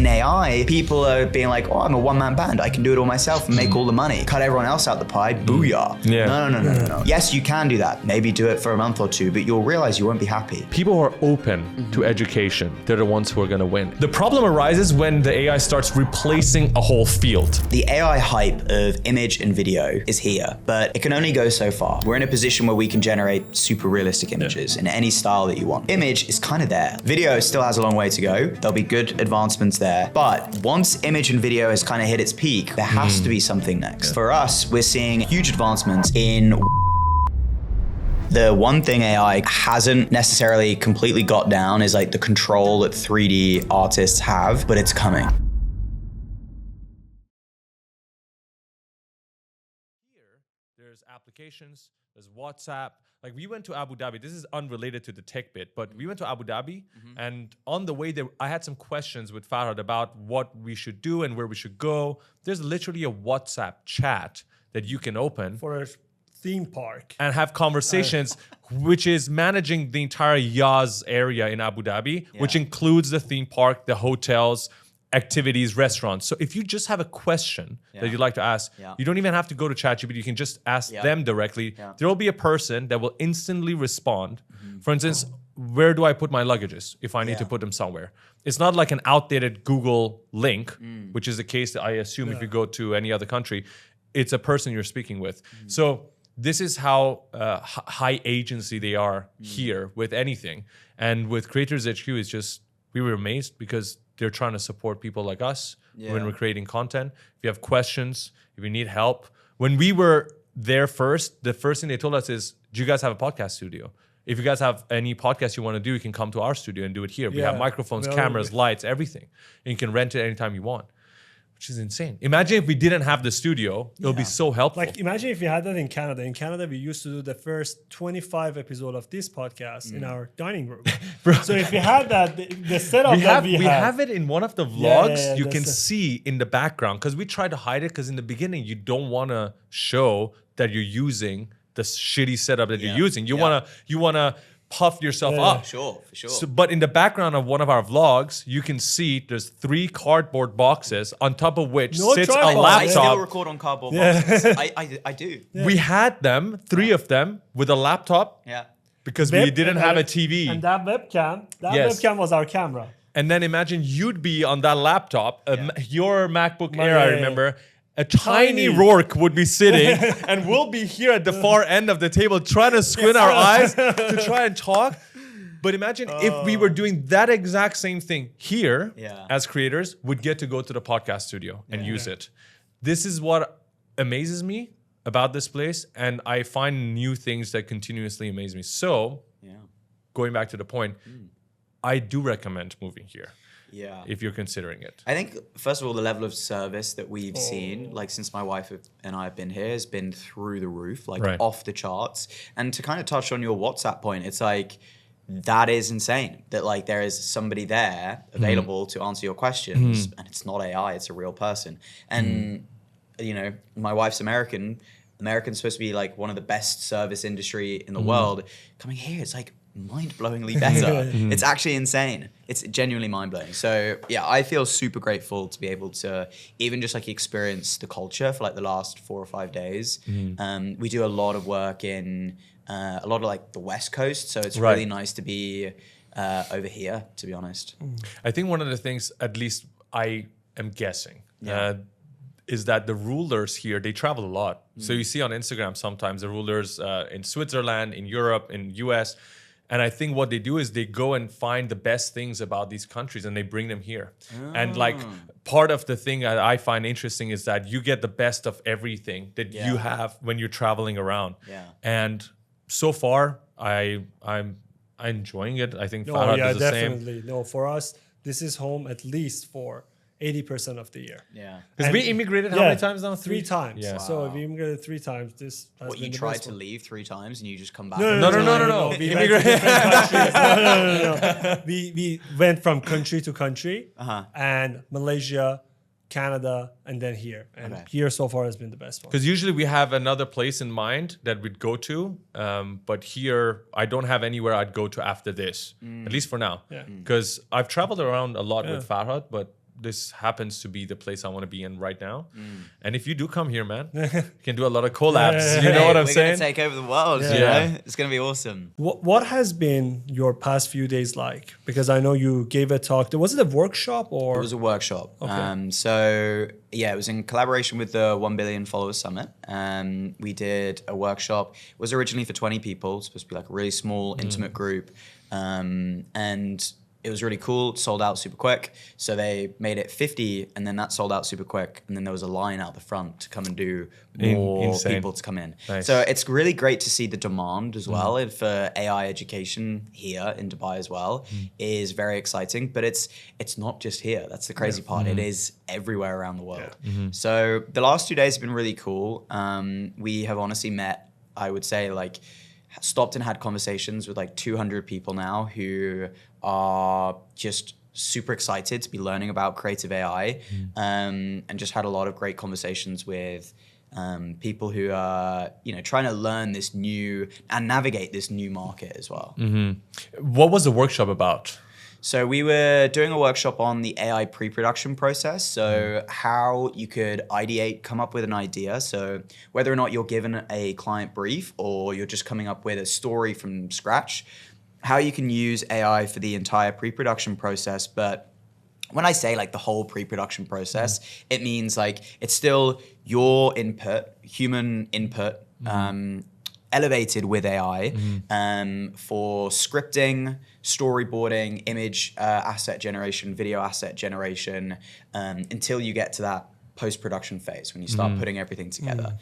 AI, people are being like, oh, I'm a one-man band. I can do it all myself and make all the money. Cut everyone else out the pie. Booyah. Yeah. No. Yes, you can do that. Maybe do it for a month or two, but you'll realize you won't be happy. People who are open to education, they're the ones who are going to win. The problem arises when the AI starts replacing a whole field. The AI hype of image and video is here, but it can only go so far. We're in a position where we can generate super realistic images in any style that you want. Image is kind of there. Video still has a long way to go. There'll be good advancements there. But once image and video has kind of hit its peak, there has to be something next. For us, we're seeing huge advancements in the one thing AI hasn't necessarily completely got down is like the control that 3D artists have, but it's coming. There's applications, there's WhatsApp. Like we went to Abu Dhabi. This is unrelated to the tech bit, but we went to Abu Dhabi and on the way there, I had some questions with Farhad about what we should do and where we should go. There's literally a WhatsApp chat that you can open For a theme park. and have conversations, which is managing the entire Yaz area in Abu Dhabi, which includes the theme park, the hotels, activities, restaurants. So if you just have a question that you'd like to ask, you don't even have to go to ChatGPT. You can just ask them directly. There will be a person that will instantly respond. For instance, where do I put my luggages if I need to put them somewhere? It's not like an outdated Google link, which is the case that I assume if you go to any other country. It's a person you're speaking with. So this is how high agency they are here with anything. And with Creators HQ, it's just, we were amazed because they're trying to support people like us when we're creating content. If you have questions, if you need help. When we were there first, the first thing they told us is, do you guys have a podcast studio? If you guys have any podcast you want to do, you can come to our studio and do it here. We have microphones, cameras, lights, everything. And you can rent it anytime you want, which is insane. Imagine if we didn't have the studio, it would be so helpful. Like, imagine if you had that in Canada. In Canada, we used to do the first 25 episodes of this podcast in our dining room. So if you had that, the setup we have it in one of the vlogs. You can see in the background because we tried to hide it because in the beginning you don't want to show that you're using the shitty setup that you're using. You wanna puff yourself up. For sure. So, but in the background of one of our vlogs, you can see there's 3 cardboard boxes on top of which sits a tripod. I still laptop. record on cardboard boxes. I do. We had them, 3 of them, with a laptop Yeah. because we didn't have a TV. And that Yes. webcam was our camera. And then imagine you'd be on that laptop, your MacBook Air, I remember. A tiny Rourke would be sitting and we'll be here at the far end of the table trying to squint our eyes to try and talk. But imagine if we were doing that exact same thing here as creators, we'd get to go to the podcast studio and use it. This is what amazes me about this place. And I find new things that continuously amaze me. So going back to the point, I do recommend moving here. Yeah. If you're considering it. I think, first of all, the level of service that we've seen, like since my wife and I have been here, has been through the roof, like off the charts. And to kind of touch on your WhatsApp point, it's like, that is insane that like there is somebody there available to answer your questions and it's not AI, it's a real person. And, you know, my wife's American. American's supposed to be like one of the best service industry in the world. Coming here, it's like mind-blowingly better. It's actually insane. It's genuinely mind-blowing. So yeah, I feel super grateful to be able to even just like experience the culture for like the last 4 or 5 days. We do a lot of work in a lot of like the West Coast, so it's really nice to be over here, to be honest. I think one of the things, at least I am guessing, is that the rulers here, they travel a lot. So you see on Instagram sometimes the rulers in Switzerland, in Europe, in US. And I think what they do is they go and find the best things about these countries and they bring them here. And like part of the thing that I find interesting is that you get the best of everything that you have when you're traveling around. And so far, I'm enjoying it. I think Farhad is the same. Definitely. No, for us, this is home at least for 80% of the year. Because we immigrated how many times now? 3 times. Yeah. So if we immigrated 3 times, this has What, been you the tried best to one. leave 3 times and you just come back? No. We went to different countries. No. We went from country to country, and Malaysia, Canada, and then here. And here so far has been the best one. Because usually we have another place in mind that we'd go to, but here I don't have anywhere I'd go to after this, at least for now. Because I've traveled around a lot with Farhad, but this happens to be the place I want to be in right now. And if you do come here, man, you can do a lot of collabs. You know what I'm We're saying? gonna take over the world. You know, it's gonna be awesome. What has been your past few days like? Because I know you gave a talk. Was it a workshop or? It was a workshop. Okay. So yeah, it was in collaboration with the 1 Billion Followers Summit. We did a workshop. It was originally for 20 people. It's supposed to be like a really small, intimate group. And it was really cool. It sold out super quick. So they made it 50, and then that sold out super quick. And then there was a line out the front to come and do more people to come in. Nice. So it's really great to see the demand as well. And for AI education here in Dubai as well is very exciting. But it's not just here. That's the crazy part. It is everywhere around the world. So the last 2 days have been really cool. We have honestly met, I would say, like, stopped and had conversations with like 200 people now who are just super excited to be learning about creative AI, and just had a lot of great conversations with people who are, you know, trying to learn this new and navigate this new market as well. What was the workshop about? So we were doing a workshop on the AI pre-production process. So how you could ideate, come up with an idea. So whether or not you're given a client brief or you're just coming up with a story from scratch, how you can use AI for the entire pre-production process. But when I say like the whole pre-production process, it means like it's still your input, human input, elevated with AI for scripting, storyboarding, image asset generation, video asset generation, until you get to that post-production phase when you start putting everything together.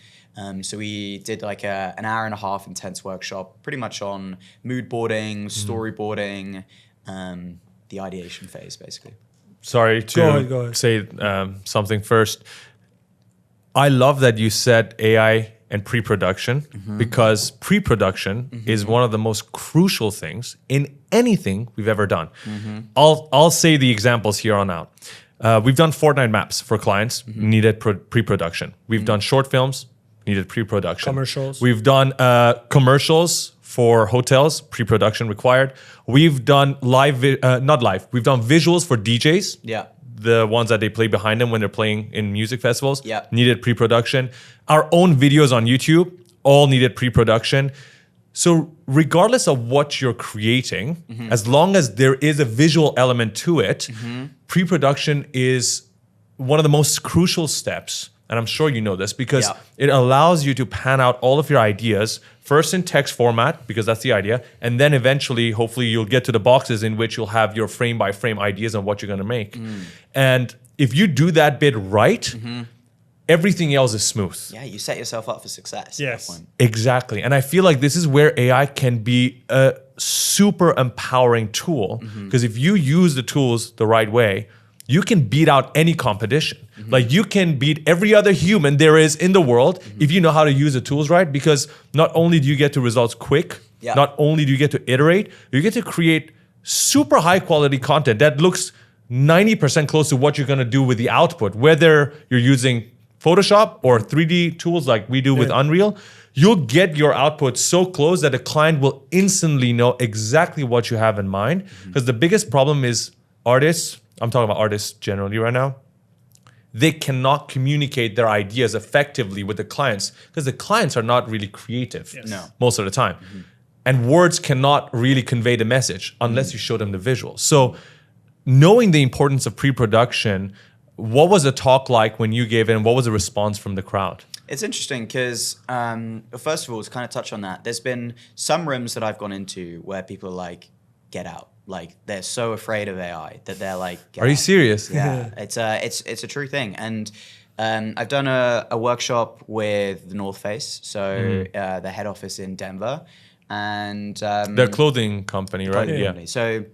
So we did like an hour and a half intense workshop pretty much on mood boarding, storyboarding, the ideation phase basically. Sorry to Go ahead. say something first. I love that you said AI and pre-production, because pre-production is one of the most crucial things in anything we've ever done. I'll say the examples here on out. We've done Fortnite maps for clients, needed pre-production. We've done short films, needed pre-production. Commercials. We've done commercials for hotels, pre-production required. We've done not live, we've done visuals for DJs. Yeah. The ones that they play behind them when they're playing in music festivals, Yep. needed pre-production. Our own videos on YouTube all needed pre-production. So regardless of what you're creating, as long as there is a visual element to it, pre-production is one of the most crucial steps. And I'm sure you know this because it allows you to pan out all of your ideas, first in text format, because that's the idea. And then eventually, hopefully, you'll get to the boxes in which you'll have your frame by frame ideas on what you're going to make. And if you do that bit right, everything else is smooth. Yeah, you set yourself up for success. Yes. At that point. Exactly. And I feel like this is where AI can be a super empowering tool. Because if you use the tools the right way, you can beat out any competition. Like you can beat every other human there is in the world if you know how to use the tools right, because not only do you get to results quick, not only do you get to iterate, you get to create super high quality content that looks 90% close to what you're gonna do with the output, whether you're using Photoshop or 3D tools like we do with Unreal. You'll get your output so close that a client will instantly know exactly what you have in mind. Because the biggest problem is artists, I'm talking about artists generally right now, they cannot communicate their ideas effectively with the clients because the clients are not really creative most of the time. And words cannot really convey the message unless you show them the visuals. So knowing the importance of pre-production, what was the talk like when you gave it and what was the response from the crowd? It's interesting because, first of all, to kind of touch on that, there's been some rooms that I've gone into where people are like, get out. Like they're so afraid of AI that they're like, get Are you out. serious? Yeah, it's a true thing. And I've done a workshop with the North Face, so the head office in Denver. And Their clothing company, right? clothing Yeah. company. So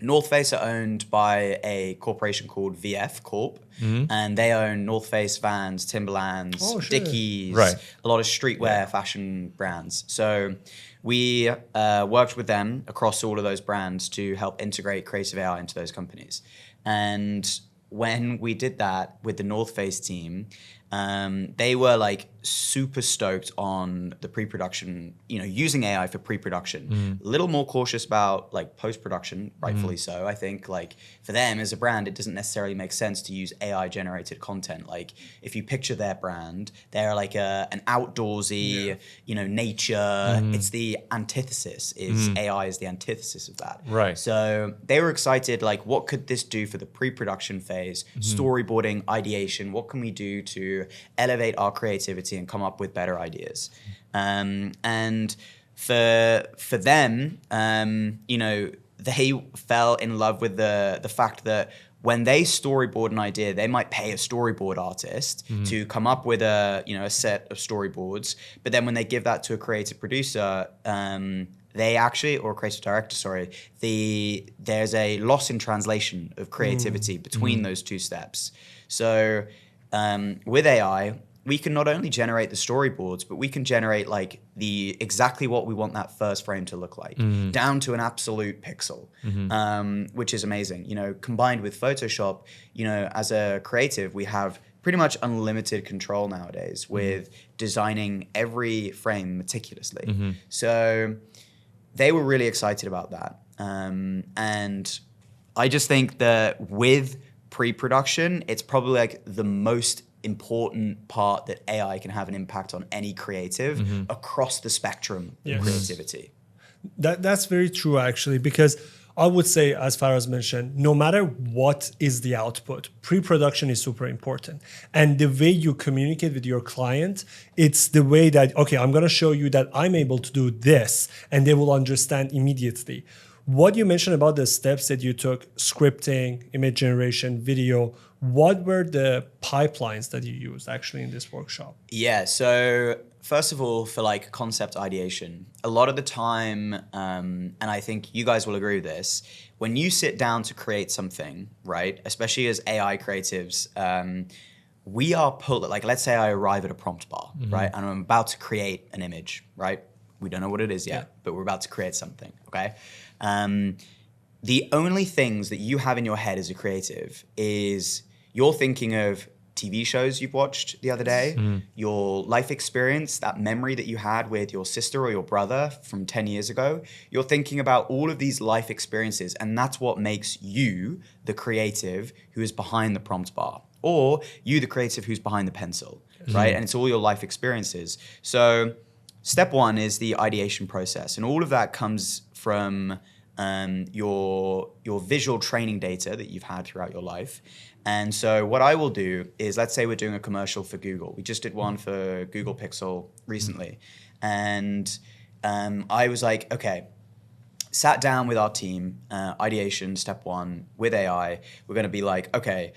North Face are owned by a corporation called VF Corp, and they own North Face, Vans, Timberlands, Dickies, Right. a lot of streetwear fashion brands. So we worked with them across all of those brands to help integrate creative AI into those companies. And when we did that with the North Face team, they were like super stoked on the pre-production, using AI for pre-production. A little more cautious about like post-production, rightfully so. I think like for them as a brand, it doesn't necessarily make sense to use AI generated content. Like if you picture their brand, they're like an outdoorsy, nature. It's the antithesis. AI is the antithesis of that. Right. So they were excited, like what could this do for the pre-production phase, storyboarding, ideation, what can we do to elevate our creativity and come up with better ideas? And for them, they fell in love with the fact that when they storyboard an idea, they might pay a storyboard artist to come up with a set of storyboards. But then when they give that to a creative producer, they actually, or a creative director, sorry, there's a loss in translation of creativity between those two steps. So with AI, we can not only generate the storyboards, but we can generate like exactly what we want that first frame to look like, down to an absolute pixel, which is amazing. Combined with Photoshop, as a creative, we have pretty much unlimited control nowadays with designing every frame meticulously. So they were really excited about that. And I just think that with pre-production, it's probably like the most important part that AI can have an impact on any creative across the spectrum of creativity. That's very true, actually, because I would say, as Faraz mentioned, no matter what is the output, pre-production is super important. And the way you communicate with your client, it's the way that, okay, I'm going to show you that I'm able to do this, and they will understand immediately. What you mentioned about the steps that you took, scripting, image generation, video, what were the pipelines that you used actually in this workshop? Yeah, so first of all, for like concept ideation, a lot of the time, and I think you guys will agree with this, when you sit down to create something, right, especially as AI creatives, we are pulled, like let's say I arrive at a prompt bar, right, and I'm about to create an image, right? We don't know what it is yet, but we're about to create something, okay? The only things that you have in your head as a creative is you're thinking of TV shows you've watched the other day, your life experience, that memory that you had with your sister or your brother from 10 years ago. You're thinking about all of these life experiences, and that's what makes you the creative who is behind the prompt bar, or you the creative who's behind the pencil, right? And it's all your life experiences. So step one is the ideation process, and all of that comes from your visual training data that you've had throughout your life. And so what I will do is, let's say we're doing a commercial for Google. We just did one for Google Pixel recently. And I was like, okay, sat down with our team, ideation, step one, with AI. We're going to be like, okay,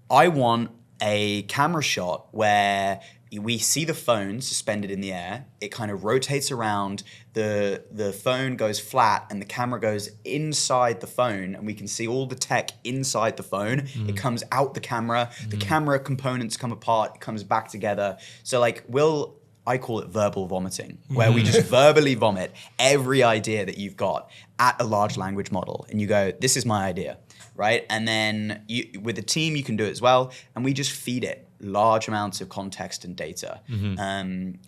I want a camera shot where we see the phone suspended in the air. It kind of rotates around. The phone goes flat and the camera goes inside the phone, and we can see all the tech inside the phone. It comes out the camera. The camera components come apart. It comes back together. So like I call it verbal vomiting, where we just verbally vomit every idea that you've got at a large language model. And you go, this is my idea, right? And then with the team, you can do it as well. And we just feed it large amounts of context and data. And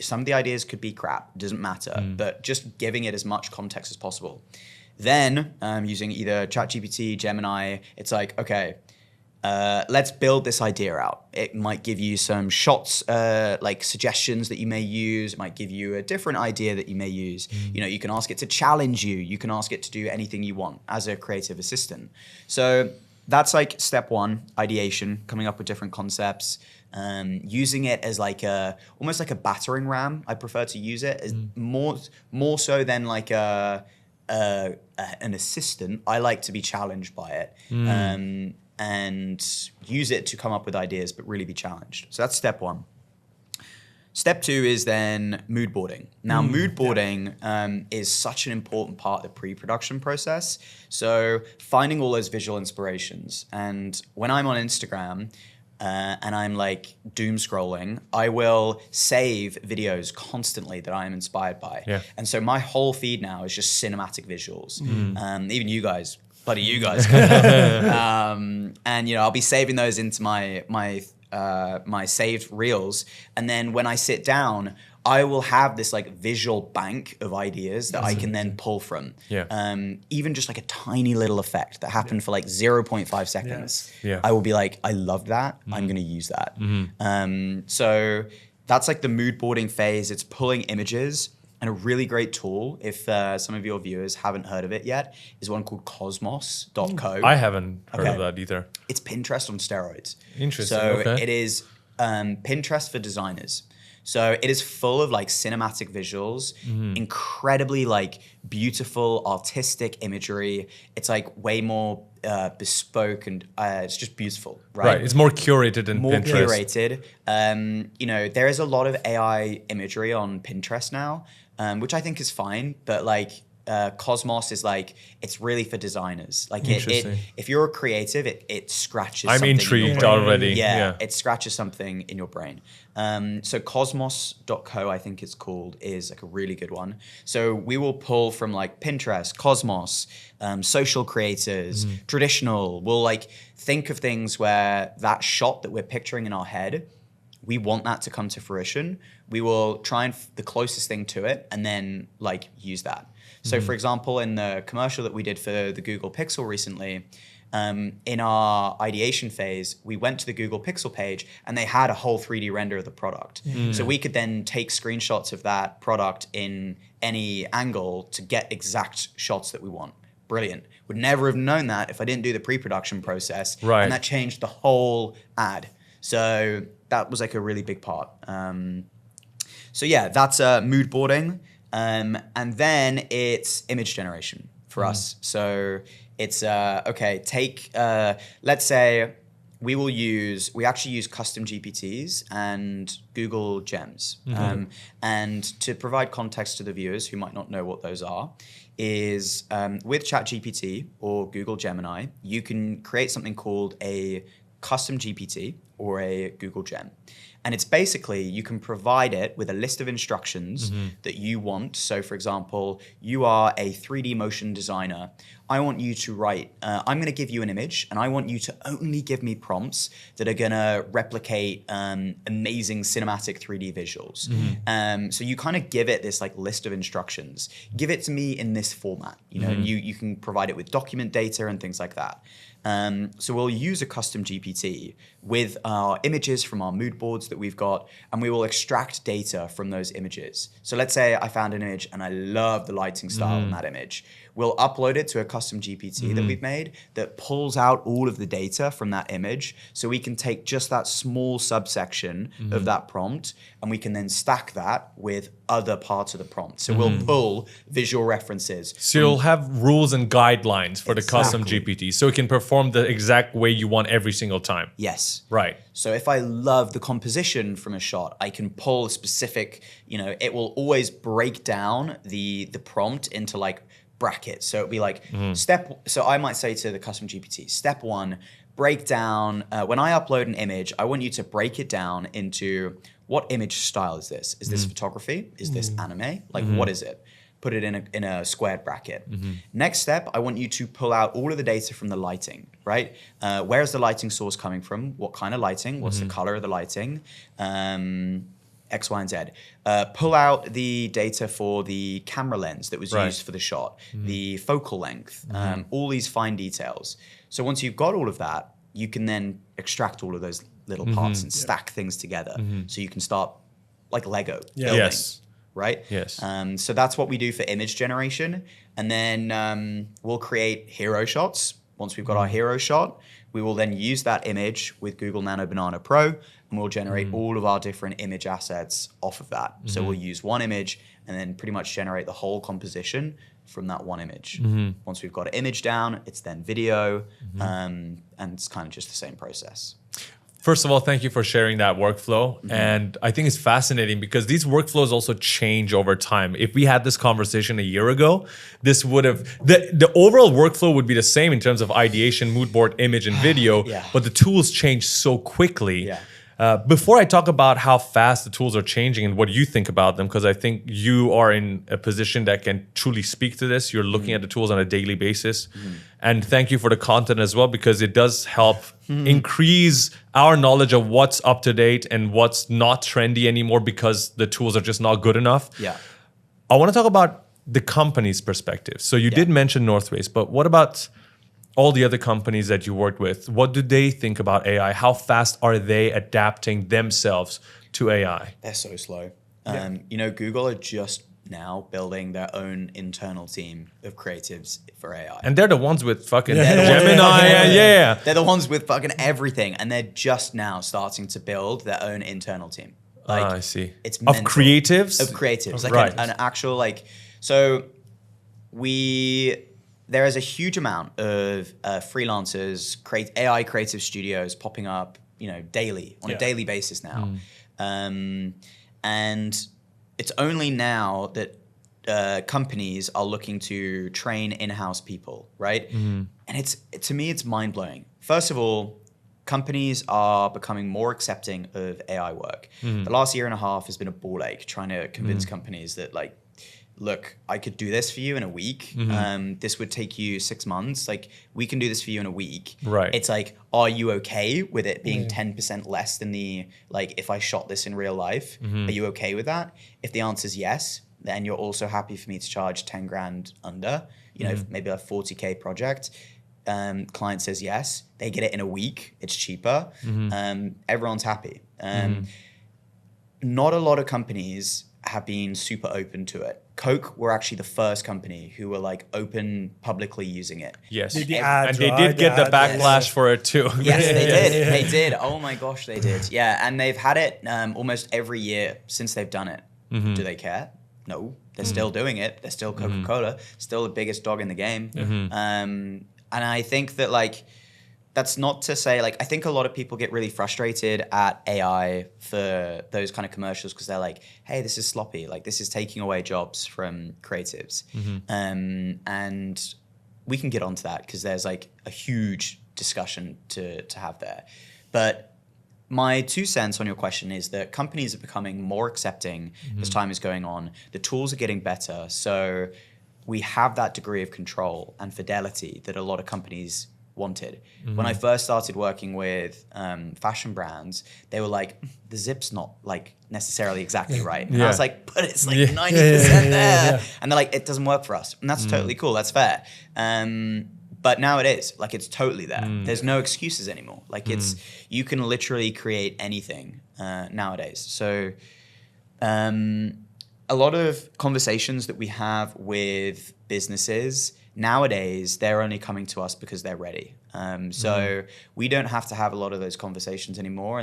some of the ideas could be crap, it doesn't matter, but just giving it as much context as possible. Then using either ChatGPT, Gemini, it's like, okay, let's build this idea out. It might give you some shots, like suggestions that you may use. It might give you a different idea that you may use. You can ask it to challenge you. You can ask it to do anything you want as a creative assistant. So that's like step one, ideation, coming up with different concepts, using it as like almost like a battering ram. I prefer to use it as more so than like an assistant. I like to be challenged by it. And use it to come up with ideas, but really be challenged. So that's step one. Step two is then mood boarding. Now, mood boarding is such an important part of the pre-production process. So finding all those visual inspirations. And when I'm on Instagram and I'm like doom scrolling, I will save videos constantly that I'm inspired by. Yeah. And so my whole feed now is just cinematic visuals. Even you guys. And I'll be saving those into my my saved reels, and then when I sit down, I will have this like visual bank of ideas that I can then pull from. Even just like a tiny little effect that happened for like 0.5 seconds. I will be like, I love that. I'm going to use that. So that's like the mood boarding phase. It's pulling images. And a really great tool, if some of your viewers haven't heard of it yet, is one called cosmos.co. I haven't heard of that either. It's Pinterest on steroids. Interesting. So it is Pinterest for designers. So it is full of like cinematic visuals, incredibly like beautiful, artistic imagery. It's like way more bespoke and it's just beautiful, right? It's more curated than Pinterest. More curated. You know, there is a lot of AI imagery on Pinterest now, which I think is fine, but like Cosmos is like, it's really for designers. Like if you're a creative, it scratches I'm something in your intrigued brain. already. Yeah, it scratches something in your brain. So cosmos.co, I think it's called, is like a really good one. So we will pull from like Pinterest, Cosmos, social creators, traditional. We'll like think of things where that shot that we're picturing in our head, we want that to come to fruition. We will try and the closest thing to it and then like use that. So for example, in the commercial that we did for the Google Pixel recently, in our ideation phase, we went to the Google Pixel page and they had a whole 3D render of the product. So we could then take screenshots of that product in any angle to get exact shots that we want. Brilliant. Would never have known that if I didn't do the pre-production process. Right. And that changed the whole ad. So that was like a really big part. So yeah, that's mood boarding. And then it's image generation for us. So it's, okay, take, let's say we actually use custom GPTs and Google Gems. And to provide context to the viewers who might not know what those are, is with ChatGPT or Google Gemini, you can create something called a custom GPT or a Google Gem. And it's basically, you can provide it with a list of instructions that you want. So for example, you are a 3D motion designer. I want you to write, I'm gonna give you an image and I want you to only give me prompts that are gonna replicate amazing cinematic 3D visuals. So you kind of give it this like list of instructions. Give it to me in this format, you know, and you can provide it with document data and things like that. So we'll use a custom GPT with our images from our mood boards that we've got, and we will extract data from those images. So let's say I found an image and I love the lighting style in that image. We'll upload it to a custom GPT that we've made that pulls out all of the data from that image. So we can take just that small subsection of that prompt and we can then stack that with other parts of the prompt. So we'll pull visual references. So you'll have rules and guidelines for the custom GPT so it can perform the exact way you want every single time. Yes. Right. So if I love the composition from a shot, I can pull a specific, you know, it will always break down the prompt into like brackets. So it'd be like so I might say to the custom GPT, step 1, break down, when I upload an image, I want you to break it down into what image style is this? Is this photography? Is this anime? Like what is it? Put it in a squared bracket. Next step, I want you to pull out all of the data from the lighting, right? Where's the lighting source coming from? What kind of lighting? What's the color of the lighting? X, Y, and Z. Pull out the data for the camera lens that was used for the shot, the focal length, all these fine details. So once you've got all of that, you can then extract all of those little parts and stack things together. So you can start like Lego building, right? Yes. So that's what we do for image generation. And then we'll create hero shots. Once we've got our hero shot, we will then use that image with Google Nano Banana Pro, and we'll generate all of our different image assets off of that. So we'll use one image and then pretty much generate the whole composition from that one image. Once we've got an image down, it's then video, and it's kind of just the same process. First of all, thank you for sharing that workflow. And I think it's fascinating because these workflows also change over time. If we had this conversation a year ago, this would have, the overall workflow would be the same in terms of ideation, mood board, image, and video, but the tools change so quickly. Before I talk about how fast the tools are changing and what you think about them, because I think you are in a position that can truly speak to this. You're looking at the tools on a daily basis. And thank you for the content as well, because it does help increase our knowledge of what's up to date and what's not trendy anymore because the tools are just not good enough. Yeah. I want to talk about the company's perspective. So you did mention North Face, but what about all the other companies that you worked with? What do they think about AI? How fast are they adapting themselves to AI? They're so slow. You know, Google are just now building their own internal team of creatives for AI. And they're the ones with fucking Gemini. Yeah. They're the ones with fucking everything. And they're just now starting to build their own internal team. Like, I see. It's of mental. creatives? Of creatives. Like Right. an actual, like, so there is a huge amount of freelancers, AI creative studios popping up, you know, daily, on a daily basis now. And it's only now that companies are looking to train in-house people, right? And to me, it's mind-blowing. First of all, companies are becoming more accepting of AI work. The last year and a half has been a ball ache trying to convince companies that, like, look, I could do this for you in a week. This would take you 6 months. Like, we can do this for you in a week. Right. It's like, are you okay with it being 10% less than if I shot this in real life? Are you okay with that? If the answer is yes, then you're also happy for me to charge 10 grand under, you know, maybe a 40K project. Client says yes, they get it in a week, it's cheaper. Everyone's happy. Not a lot of companies have been super open to it. Coke were actually the first company who were like open publicly using it. Yes. The ads, and they right? did get the backlash for it too. Yes, they did. They did. Oh my gosh, they did. Yeah, and they've had it almost every year since they've done it. Do they care? No, they're still doing it. They're still Coca-Cola, still the biggest dog in the game. And I think that, like, that's not to say, like, I think a lot of people get really frustrated at AI for those kind of commercials because they're like, hey, this is sloppy. Like, this is taking away jobs from creatives. And we can get onto that because there's, like, a huge discussion to have there. But my 2 cents on your question is that companies are becoming more accepting as time is going on. The tools are getting better. So we have that degree of control and fidelity that a lot of companies wanted. When I first started working with fashion brands, they were like, the zip's not like necessarily exactly right. And I was like, but it's like 90% there. And they're like, it doesn't work for us. And that's totally cool. That's fair. But now it is. Like, it's totally there. There's no excuses anymore. Like, you can literally create anything nowadays. So a lot of conversations that we have with businesses nowadays, they're only coming to us because they're ready. So we don't have to have a lot of those conversations anymore.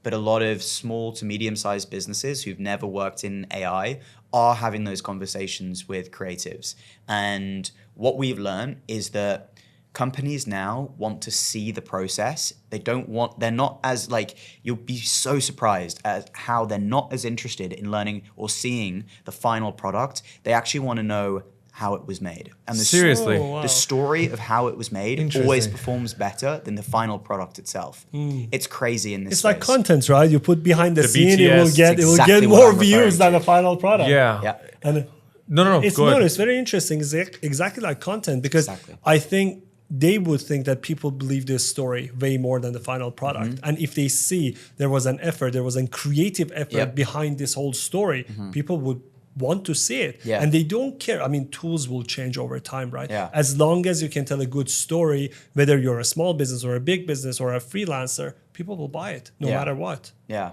But a lot of small to medium-sized businesses who've never worked in AI are having those conversations with creatives. And what we've learned is that companies now want to see the process. They're not as, like, you'll be so surprised at how they're not as interested in learning or seeing the final product. They actually want to know how it was made. And Seriously? the story of how it was made always performs better than the final product itself. It's crazy in this It's space. like content, right? You put behind the scene, BTS, it will get exactly what more I'm referring views than to. the final product. Yeah. And No. it's Go ahead. it's very interesting. It's exactly like content because Exactly. I think they would think that people believe this story way more than the final product. And if they see there was an effort, there was a creative effort behind this whole story, people would want to see it. And they don't care. I mean, tools will change over time, right? As long as you can tell a good story, whether you're a small business or a big business or a freelancer, people will buy it no matter what. Yeah.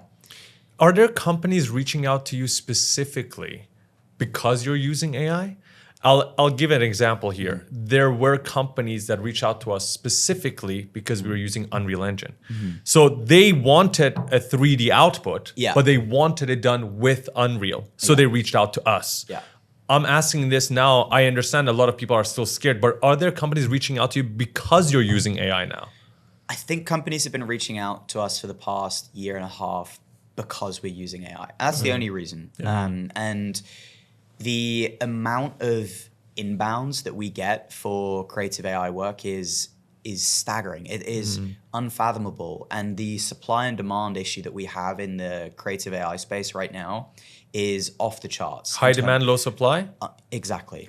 Are there companies reaching out to you specifically because you're using AI? I'll give an example here. There were companies that reached out to us specifically because we were using Unreal Engine. So they wanted a 3D output, but they wanted it done with Unreal. So they reached out to us. I'm asking this now. I understand a lot of people are still scared, but are there companies reaching out to you because you're using AI now? I think companies have been reaching out to us for the past year and a half because we're using AI. That's the only reason. And the amount of inbounds that we get for creative AI work is staggering. It is unfathomable. And the supply and demand issue that we have in the creative AI space right now is off the charts. High demand, low supply? Exactly.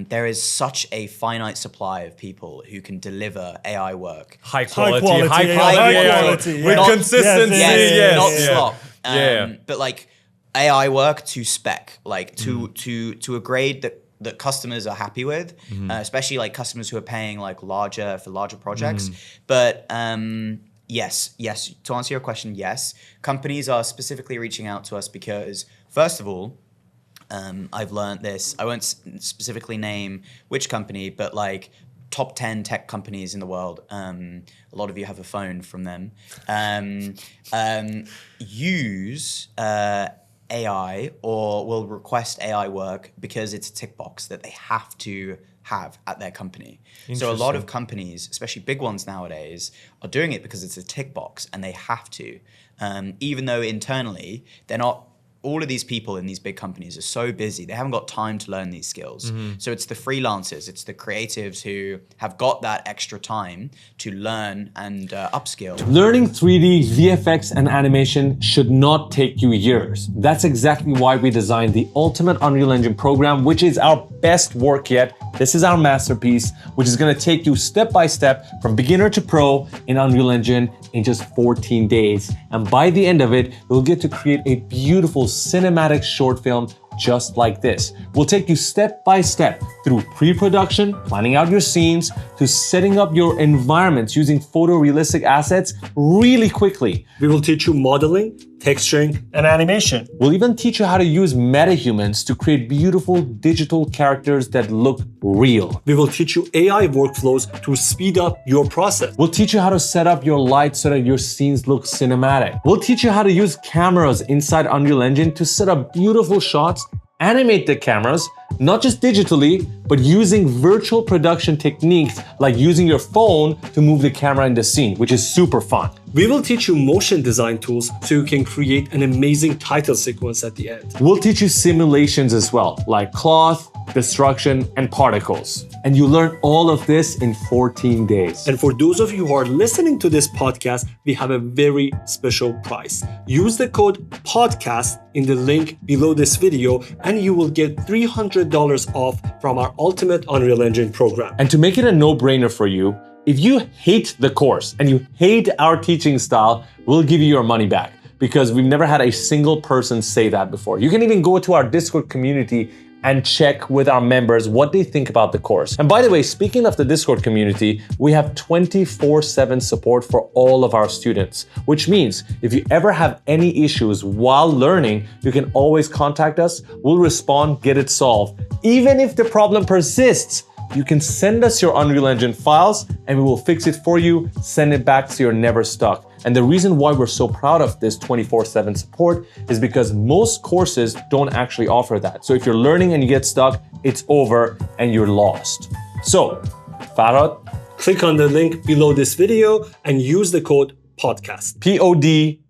There is such a finite supply of people who can deliver AI work. High quality. Quality, with Not- consistency. yes, not yeah. slop. Yeah. But like AI work to spec, like to a grade that customers are happy with, especially like customers who are paying like larger projects. But yes, to answer your question, yes, companies are specifically reaching out to us because first of all, I've learned this. I won't specifically name which company, but like top 10 tech companies in the world. A lot of you have a phone from them. Use AI or will request AI work because it's a tick box that they have to have at their company. So a lot of companies, especially big ones nowadays, are doing it because it's a tick box and they have to. Even though internally they're not, all of these people in these big companies are so busy, they haven't got time to learn these skills. So it's the freelancers, it's the creatives who have got that extra time to learn and upskill. Learning 3D, VFX, and animation should not take you years. That's exactly why we designed the Ultimate Unreal Engine program, which is our best work yet. This is our masterpiece, which is gonna take you step by step from beginner to pro in Unreal Engine in just 14 days. And by the end of it, you'll get to create a beautiful cinematic short film just like this. We'll take you step by step through pre-production, planning out your scenes, to setting up your environments using photorealistic assets really quickly. We will teach you modeling, texturing, and animation. We'll even teach you how to use metahumans to create beautiful digital characters that look real. We will teach you AI workflows to speed up your process. We'll teach you how to set up your lights so that your scenes look cinematic. We'll teach you how to use cameras inside Unreal Engine to set up beautiful shots, animate the cameras, not just digitally, but using virtual production techniques like using your phone to move the camera in the scene, which is super fun. We will teach you motion design tools so you can create an amazing title sequence at the end. We'll teach you simulations as well, like cloth, destruction, and particles. And you learn all of this in 14 days. And for those of you who are listening to this podcast, we have a very special price. Use the code PODCAST in the link below this video and you will get $300 off from our Ultimate Unreal Engine program. And to make it a no-brainer for you, if you hate the course and you hate our teaching style, we'll give you your money back because we've never had a single person say that before. You can even go to our Discord community and check with our members what they think about the course. And by the way, speaking of the Discord community, we have 24/7 support for all of our students, which means if you ever have any issues while learning, you can always contact us. We'll respond, get it solved. Even if the problem persists, you can send us your Unreal Engine files and we will fix it for you, send it back so you're never stuck. And the reason why we're so proud of this 24/7 support is because most courses don't actually offer that. So if you're learning and you get stuck, it's over and you're lost. So, Farhad, Click on the link below this video and use the code PODCAST. PODCAST,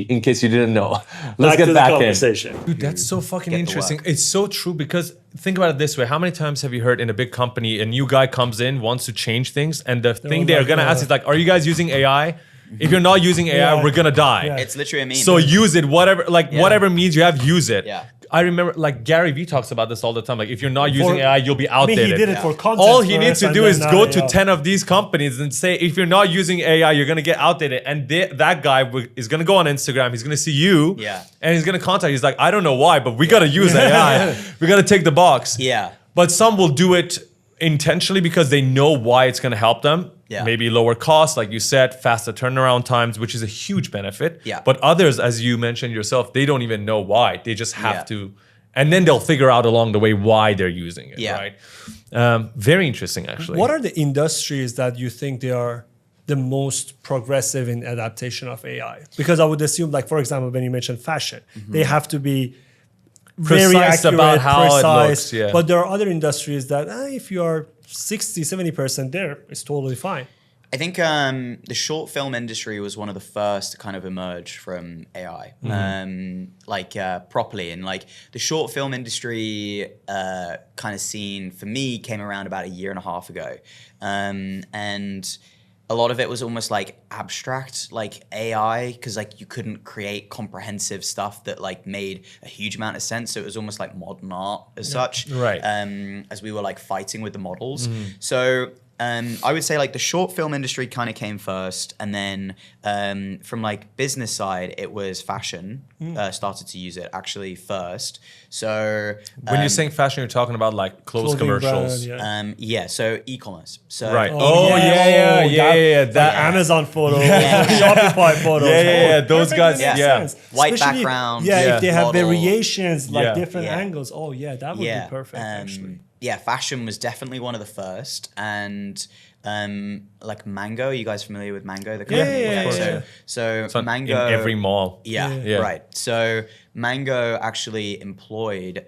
in case you didn't know. Let's get to back the in. conversation. Dude, that's so fucking the interesting. work. It's so true because think about it this way. How many times have you heard in a big company, a new guy comes in, wants to change things, and the thing they're like, gonna ask is like, are you guys using AI? If you're not using AI, Yeah. we're gonna die. Yeah. It's literally a meme. So use it, whatever means you have, use it. Yeah. I remember like Gary Vee talks about this all the time. Like if you're not using AI, you'll be I mean, outdated. he did it for content. All he needs first, to and do then is now, go to yeah. 10 of these companies and say, if you're not using AI, you're gonna get outdated. And that guy is gonna go on Instagram, he's gonna see you, Yeah. and he's gonna contact you. He's like, I don't know why, but we gotta use AI. We gotta take the box. Yeah. But some will do it intentionally because they know why it's gonna help them. Yeah. Maybe lower costs, like you said, faster turnaround times, which is a huge benefit. Yeah. But others, as you mentioned yourself, they don't even know why. They just have Yeah. to, and then they'll figure out along the way why they're using it. Yeah. Right. Very interesting, actually. What are the industries that you think they are the most progressive in adaptation of AI? Because I would assume, like, for example, when you mentioned fashion, they have to be very Precise accurate, about how it precise. looks, yeah. But there are other industries that if you are 60, 70% there, it's totally fine. I think the short film industry was one of the first to kind of emerge from AI, properly. And like the short film industry kind of scene for me came around about a year and a half ago. And a lot of it was almost like abstract, like AI, because like you couldn't create comprehensive stuff that like made a huge amount of sense. So it was almost like modern art as such, right? As we were like fighting with the models. So I would say like the short film industry kind of came first, and then from like business side, it was fashion started to use it actually first. So when you're saying fashion, you're talking about like clothes Clothing commercials. brand, yeah, so e-commerce. So Right. That Amazon photos, Shopify photos. Those perfect guys. makes Yeah. sense. White Especially, background, if they have model. variations, like different Yeah. angles. Oh yeah, that would be perfect actually. Yeah, fashion was definitely one of the first, and like Mango. You guys familiar with Mango? The company? Yeah, of course, yeah. So It's on- Mango in every mall. Yeah, right. So Mango actually employed,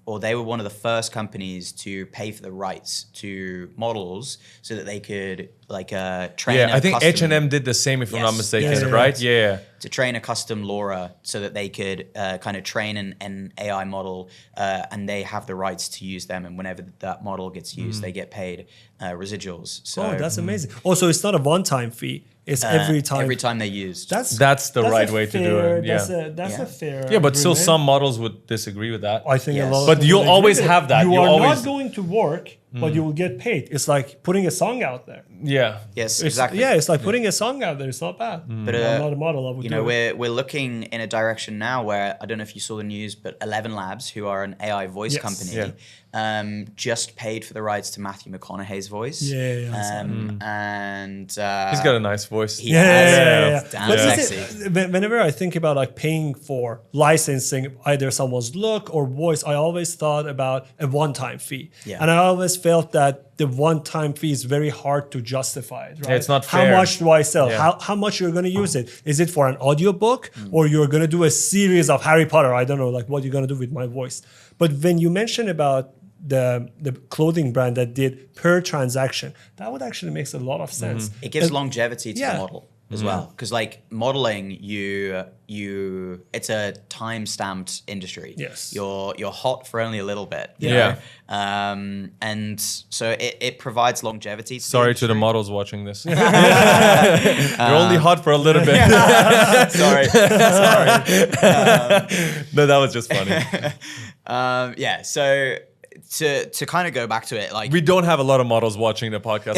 or they were one of the first companies to pay for the rights to models so that they could like train. Yeah, I think custom, H&M did the same, if I'm not Yes. mistaken, Yeah. right? Yeah. to train a custom LoRa so that they could kind of train an AI model, and they have the rights to use them. And whenever that model gets used, they get paid residuals. So Oh, that's amazing. Also, it's not a one-time fee. It's every time. every time they used. That's the right way to do it, yeah. That's a fair. Yeah, but still agreement. some models would disagree with that. I think Yes. a lot. Of But people you'll agree always with it. have that. You You'll are always- not going to work, but you will get paid. It's like putting a song out there. Yeah. Yes, It's, exactly. Yeah, it's like putting a song out there. It's not bad. But I'm not a model. I would you do know, it. we're looking in a direction now where I don't know if you saw the news, but 11 Labs, who are an AI voice Yes. company, just paid for the rights to Matthew McConaughey's voice. Yeah, I saw And He's got a nice voice. he Yeah, has yeah. damn But sexy. whenever I think about like paying for licensing either someone's look or voice, I always thought about a one-time fee. Yeah. And I always felt that the one-time fee is very hard to justify it, right? it's not How fair. much do I sell? Yeah. How much you're going to use it? Is it for an audiobook or you're going to do a series of Harry Potter? I don't know, like what you're going to do with my voice. But when you mention about the clothing brand that did per transaction, that would actually makes a lot of sense. It gives longevity to yeah. the model as well, because like modeling, it's a time-stamped industry. Yes. You're hot for only a little bit. you Yeah. know? And so it provides longevity. To Sorry to the industry. models watching this. You're only hot for a little bit. Sorry. No, that was just funny. Yeah. So to kind of go back to it, like We don't have a lot of models watching the podcast.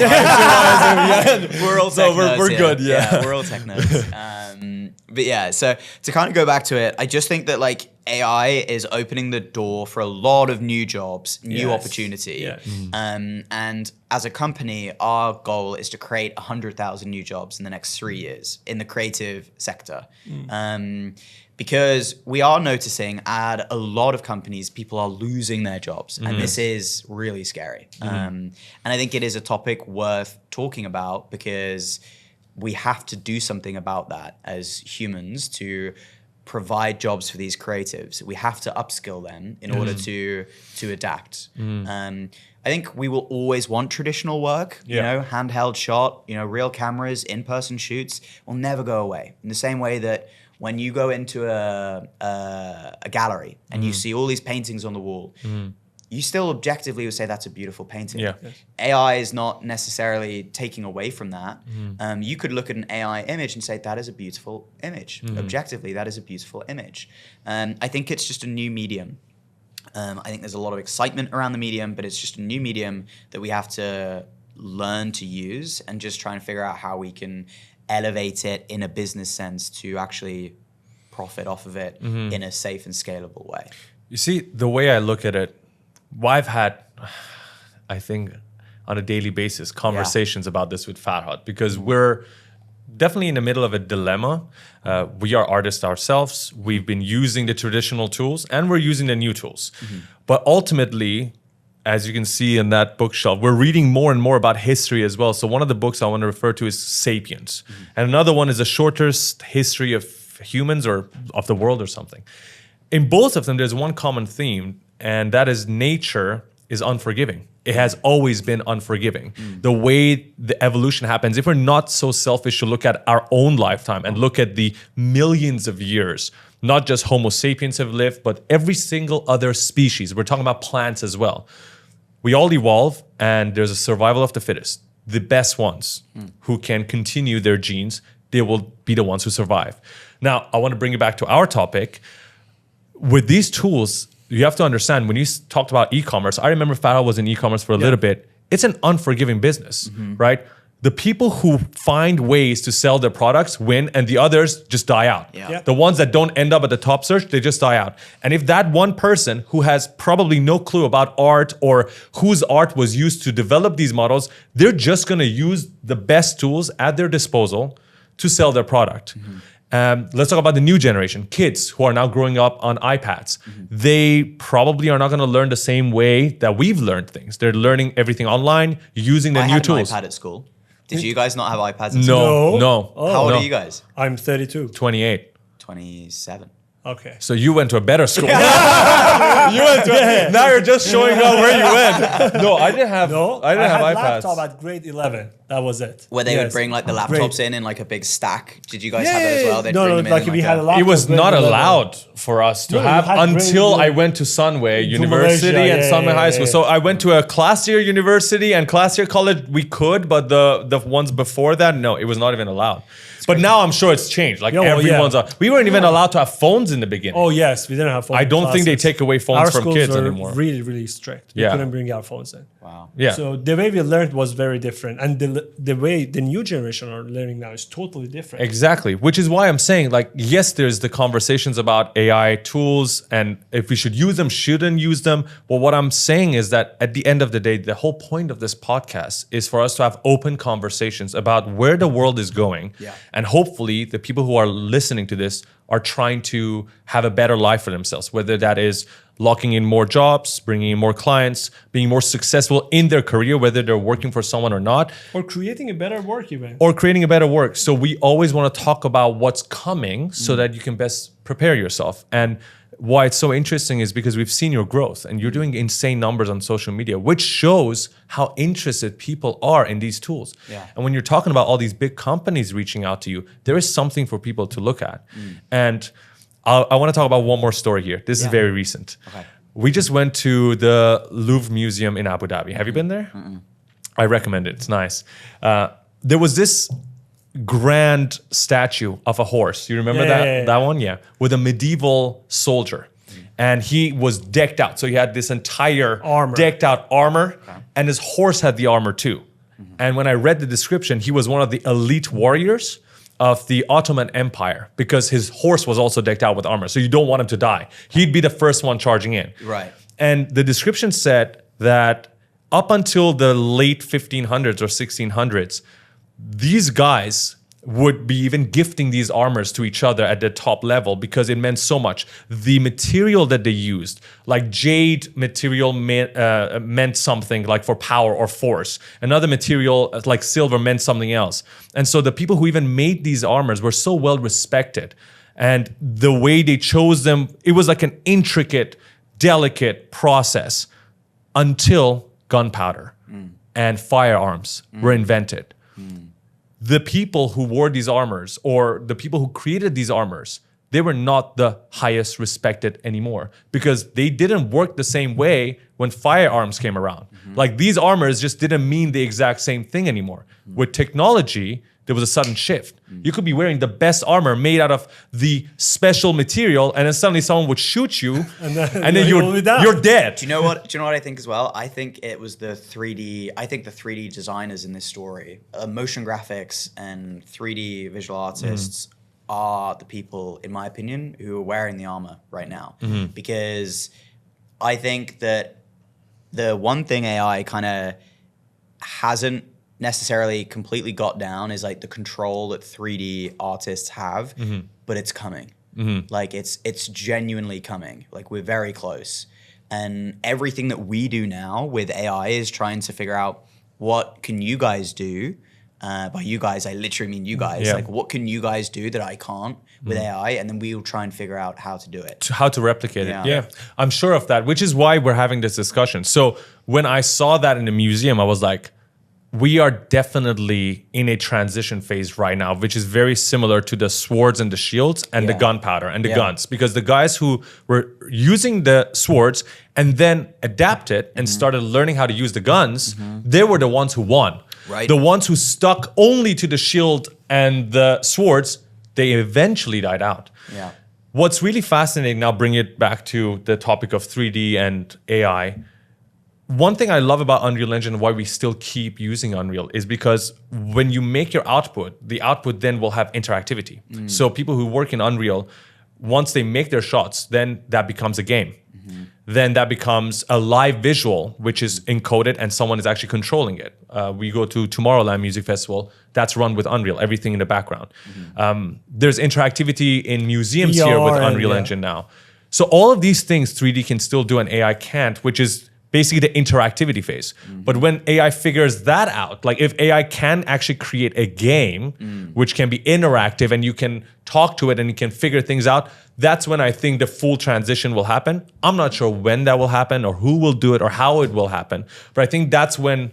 we're all So tech we're nerds, good, yeah. we're all tech nerds. But yeah, so to kind of go back to it, I just think that like AI is opening the door for a lot of new jobs, new Yes. opportunity. Yes. And as a company, our goal is to create 100,000 new jobs in the next 3 years in the creative sector. Because we are noticing at a lot of companies, people are losing their jobs. And this is really scary. And I think it is a topic worth talking about because we have to do something about that as humans to provide jobs for these creatives. We have to upskill them in order to adapt. I think we will always want traditional work, you know, handheld shot, you know, real cameras, in-person shoots will never go away. In the same way that when you go into a gallery and you see all these paintings on the wall, you still objectively would say that's a beautiful painting. Yeah. AI is not necessarily taking away from that. You could look at an AI image and say that is a beautiful image. Objectively, that is a beautiful image. I think it's just a new medium. I think there's a lot of excitement around the medium, but it's just a new medium that we have to learn to use and just try and figure out how we can elevate it in a business sense to actually profit off of it in a safe and scalable way. You see, the way I look at it, I've had, I think, on a daily basis, conversations about this with Farhad because we're definitely in the middle of a dilemma. We are artists ourselves. We've been using the traditional tools and we're using the new tools. But ultimately, as you can see in that bookshelf, we're reading more and more about history as well. So one of the books I want to refer to is Sapiens. And another one is a shortest history of humans or of the world or something. In both of them, there's one common theme, and that is nature is unforgiving. it has always been unforgiving. The way the evolution happens, if we're not so selfish to look at our own lifetime and look at the millions of years, not just Homo sapiens have lived, but every single other species. We're talking about plants as well. We all evolve, and there's a survival of the fittest. The best ones who can continue their genes, they will be the ones who survive. Now, I want to bring it back to our topic. With these tools, you have to understand, when you talked about e-commerce, I remember Farah was in e-commerce for a little bit. It's an unforgiving business, right? The people who find ways to sell their products win, and the others just die out. The ones that don't end up at the top search, they just die out. And if that one person who has probably no clue about art or whose art was used to develop these models, they're just going to use the best tools at their disposal to sell their product. Let's talk about the new generation, kids who are now growing up on iPads. They probably are not going to learn the same way that we've learned things. They're learning everything online, using the new tools. I had an iPad at school. Did you guys not have iPads at school? No. How old are you guys? I'm 32. 28. 27. Okay. So you went to a better school. Now you're just showing up where you went. No, I didn't have. I didn't have iPads. Laptop at grade 11. That was it. Where they would bring like the laptops in like a big stack. Did you guys have that as well? They'd bring them in like we had a laptop. It was not allowed for us to have until I went to Sunway University and Sunway High School. So I went to a classier university and classier college. We could, but the ones before that, no, it was not even allowed. But now I'm sure it's changed. Like everyone's we weren't even allowed to have phones in the beginning. Oh yes, we didn't have phones. I don't think they take away phones from kids were anymore. Really, really strict. We couldn't bring our phones in. Wow. Yeah. So the way we learned was very different, and the way the new generation are learning now is totally different. Exactly, which is why I'm saying, like, yes, there's the conversations about AI tools and if we should use them, shouldn't use them. But what I'm saying is that at the end of the day, the whole point of this podcast is for us to have open conversations about where the world is going, and hopefully the people who are listening to this are trying to have a better life for themselves, whether that is locking in more jobs, bringing in more clients, being more successful in their career, whether they're working for someone or not. Or creating a better work even. Or creating a better work. So we always want to talk about what's coming so that you can best prepare yourself. And why it's so interesting is because we've seen your growth and you're doing insane numbers on social media, which shows how interested people are in these tools. And when you're talking about all these big companies reaching out to you, there is something for people to look at. And I want to talk about one more story here. This is very recent. We just went to the Louvre Museum in Abu Dhabi. Have you been there? I recommend it. It's nice. There was this grand statue of a horse. You remember that one? Yeah. With a medieval soldier. And he was decked out. So he had this entire decked out armor, and his horse had the armor too. And when I read the description, he was one of the elite warriors of the Ottoman Empire because his horse was also decked out with armor. So you don't want him to die. He'd be the first one charging in. Right. And the description said that up until the late 1500s or 1600s, these guys would be even gifting these armors to each other at the top level because it meant so much. The material that they used, like jade material meant something like for power or force. Another material like silver meant something else. And so the people who even made these armors were so well respected. And the way they chose them, it was like an intricate, delicate process until gunpowder and firearms were invented. The people who wore these armors or the people who created these armors, they were not the highest respected anymore because they didn't work the same way when firearms came around. Like these armors just didn't mean the exact same thing anymore. With technology, there was a sudden shift. You could be wearing the best armor made out of the special material, and then suddenly someone would shoot you, and then you're dead. Do you know what I think as well? I think it was the 3D. I think the 3D designers in this story, motion graphics and 3D visual artists, are the people, in my opinion, who are wearing the armor right now. Because I think that the one thing AI kind of hasn't necessarily completely got down is like the control that 3D artists have, but it's coming. Like it's genuinely coming. Like we're very close. And everything that we do now with AI is trying to figure out what can you guys do by you guys, I literally mean you guys. Yeah. Like, what can you guys do that I can't with AI? And then we will try and figure out how to do it. How to replicate Yeah. it. Yeah, I'm sure of that, which is why we're having this discussion. So when I saw that in the museum, I was like, we are definitely in a transition phase right now, which is very similar to the swords and the shields and the gunpowder and the guns. Because the guys who were using the swords and then adapted and started learning how to use the guns, they were the ones who won. Right. The ones who stuck only to the shield and the swords, they eventually died out. Yeah. What's really fascinating, now bring it back to the topic of 3D and AI. One thing I love about Unreal Engine, why we still keep using Unreal, is because when you make your output, the output then will have interactivity. So people who work in Unreal, once they make their shots, then that becomes a game. Then that becomes a live visual, which is encoded and someone is actually controlling it. We go to Tomorrowland Music Festival, that's run with Unreal, everything in the background. There's interactivity in museums here with VR Unreal Engine now. So all of these things 3D can still do and AI can't, which is basically the interactivity phase. But when AI figures that out, like if AI can actually create a game which can be interactive and you can talk to it and you can figure things out, that's when I think the full transition will happen. I'm not sure when that will happen or who will do it or how it will happen. But I think that's when,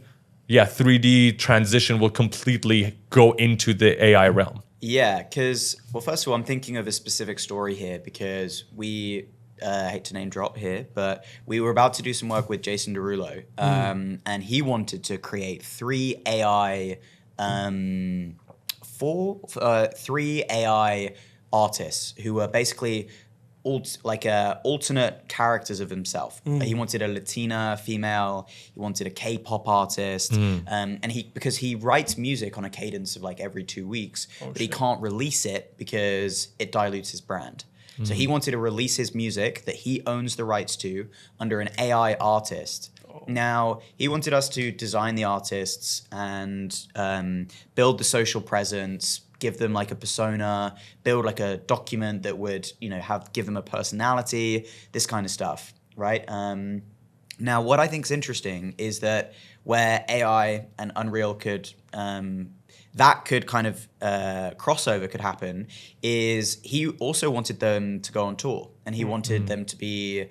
3D transition will completely go into the AI realm. Yeah, because, well, first of all, I'm thinking of a specific story here because we, I hate to name drop here, but we were about to do some work with Jason Derulo, and he wanted to create three AI artists who were basically alternate characters of himself. He wanted a Latina female, he wanted a K-pop artist, and because he writes music on a cadence of like every 2 weeks, but he can't release it because it dilutes his brand. So he wanted to release his music that he owns the rights to under an AI artist. Now, he wanted us to design the artists and build the social presence, give them like a persona, build like a document that would, give them a personality, this kind of stuff, right? Now, what I think is interesting is that where AI and Unreal could crossover could happen is he also wanted them to go on tour and he wanted them to be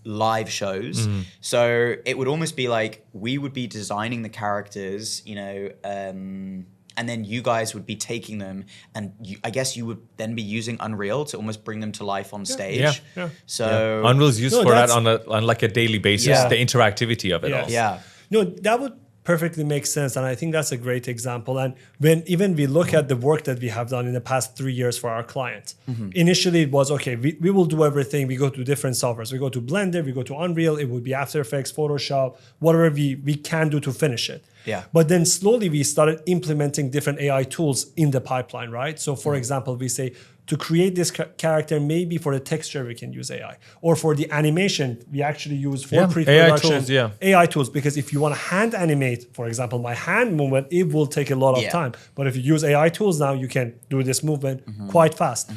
live shows. So it would almost be like we would be designing the characters, and then you guys would be taking them and I guess you would then be using Unreal to almost bring them to life on stage. So Unreal's used for that on like a daily basis, the interactivity of it all. Yeah. No, that would perfectly make sense. And I think that's a great example. And when even we look at the work that we have done in the past 3 years for our clients, initially it was, okay, we will do everything. We go to different softwares. We go to Blender, we go to Unreal. It would be After Effects, Photoshop, whatever we can do to finish it. Yeah. But then slowly we started implementing different AI tools in the pipeline, right? So for example, we say, to create this character, maybe for the texture, we can use AI. Or for the animation, we actually use for pre-production AI tools. Because if you want to hand animate, for example, my hand movement, it will take a lot of time. But if you use AI tools now, you can do this movement quite fast.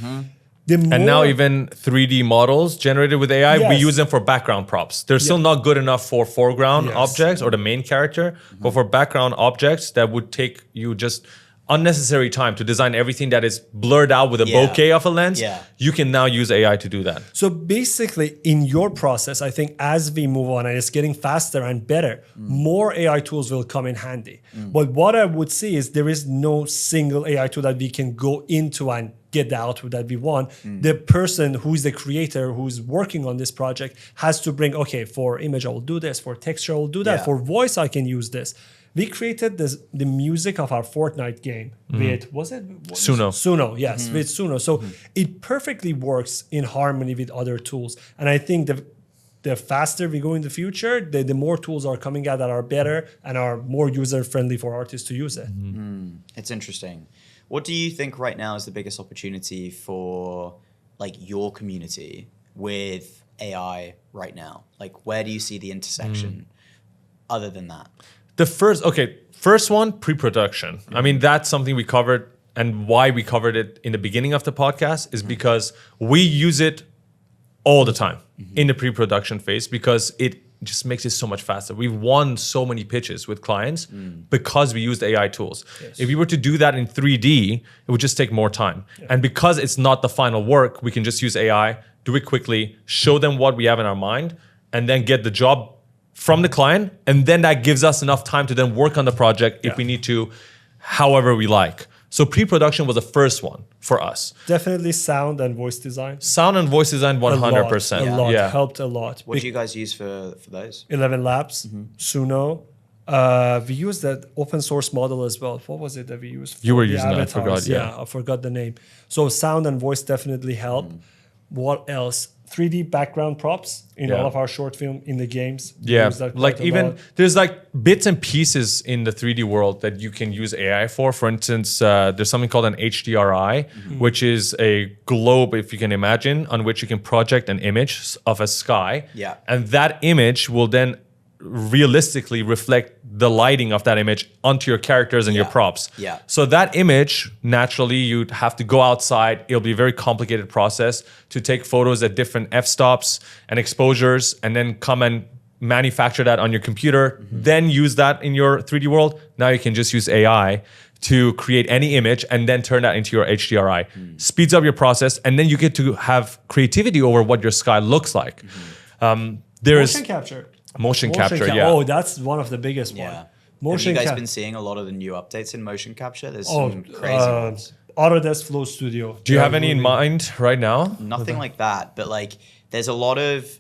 And now even 3D models generated with AI, we use them for background props. They're still not good enough for foreground objects or the main character, but for background objects that would take you just unnecessary time to design everything that is blurred out with a bokeh of a lens, you can now use AI to do that. So basically, in your process, I think as we move on and it's getting faster and better, more AI tools will come in handy. But what I would say is there is no single AI tool that we can go into and get the output that we want. The person who's the creator, who's working on this project, has to bring, okay, for image, I will do this. For texture, I will do that. For voice, I can use this. We created the music of our Fortnite game with, Suno. Suno, yes, with Suno. So it perfectly works in harmony with other tools. And I think the faster we go in the future, the more tools are coming out that are better and are more user-friendly for artists to use it. It's interesting. What do you think right now is the biggest opportunity for like your community with AI right now? Like where do you see the intersection other than that? The first one, pre-production. I mean, that's something we covered, and why we covered it in the beginning of the podcast is because we use it all the time in the pre-production phase because it It just makes it so much faster. We've won so many pitches with clients because we used AI tools. Yes. If we were to do that in 3D, it would just take more time. Yeah. And because it's not the final work, we can just use AI, do it quickly, show them what we have in our mind, and then get the job from the client. And then that gives us enough time to then work on the project if we need to, however we like. So pre-production was the first one for us. Definitely sound and voice design. Sound and voice design, 100%. A lot. Helped a lot. What do you guys use for those? 11 Labs, Suno. We used that open source model as well. What was it that we used? For you were the using avatars? that, I forgot. Yeah, I forgot the name. So sound and voice definitely help. What else? 3D background props in all of our short film in the games. Yeah, like even there's like bits and pieces in the 3D world that you can use AI for. For instance, there's something called an HDRI, which is a globe, if you can imagine, on which you can project an image of a sky. Yeah. And that image will then realistically reflect the lighting of that image onto your characters and your props. Yeah. So that image, naturally, you'd have to go outside. It'll be a very complicated process to take photos at different f-stops and exposures and then come and manufacture that on your computer, then use that in your 3D world. Now you can just use AI to create any image and then turn that into your HDRI. Speeds up your process, and then you get to have creativity over what your sky looks like. motion capture. Motion capture, yeah. Oh, that's one of the biggest Yeah. one. Motion Have you guys been seeing a lot of the new updates in motion capture? There's some crazy ones. Autodesk Flow Studio. Do you have any in mind right now? Nothing like that, but like there's a lot of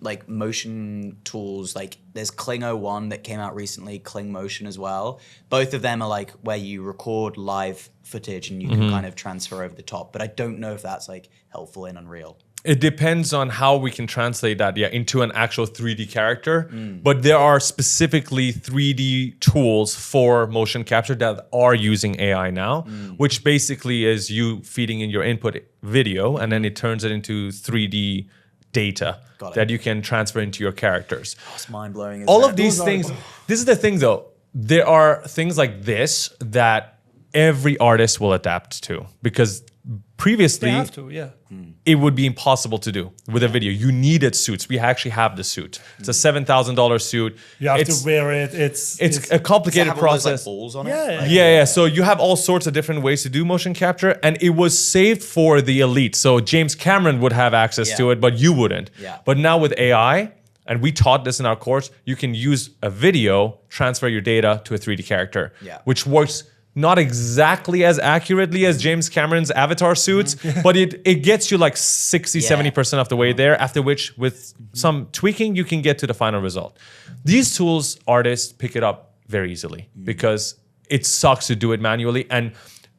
like motion tools. Like there's Kling01 that came out recently, Kling Motion as well. Both of them are like where you record live footage and you can kind of transfer over the top. But I don't know if that's like helpful in Unreal. It depends on how we can translate that, into an actual 3D character. But there are specifically 3D tools for motion capture that are using AI now, which basically is you feeding in your input video, and then it turns it into 3D data that you can transfer into your characters. Oh, it's mind-blowing. All of these things, this is the thing though, there are things like this that every artist will adapt to, because previously, They have to, it would be impossible to do with a video. You needed suits. We actually have the suit. It's a $7,000 suit. You have to wear it. It's a complicated process. All those, like, balls on it? Yeah. So you have all sorts of different ways to do motion capture, and it was saved for the elite. So James Cameron would have access to it, but you wouldn't. Yeah. But now with AI, and we taught this in our course, you can use a video, transfer your data to a 3D character, which works not exactly as accurately as James Cameron's Avatar suits, but it gets you like 60, 70% of the way there, after which with some tweaking, you can get to the final result. These tools, artists pick it up very easily because it sucks to do it manually. And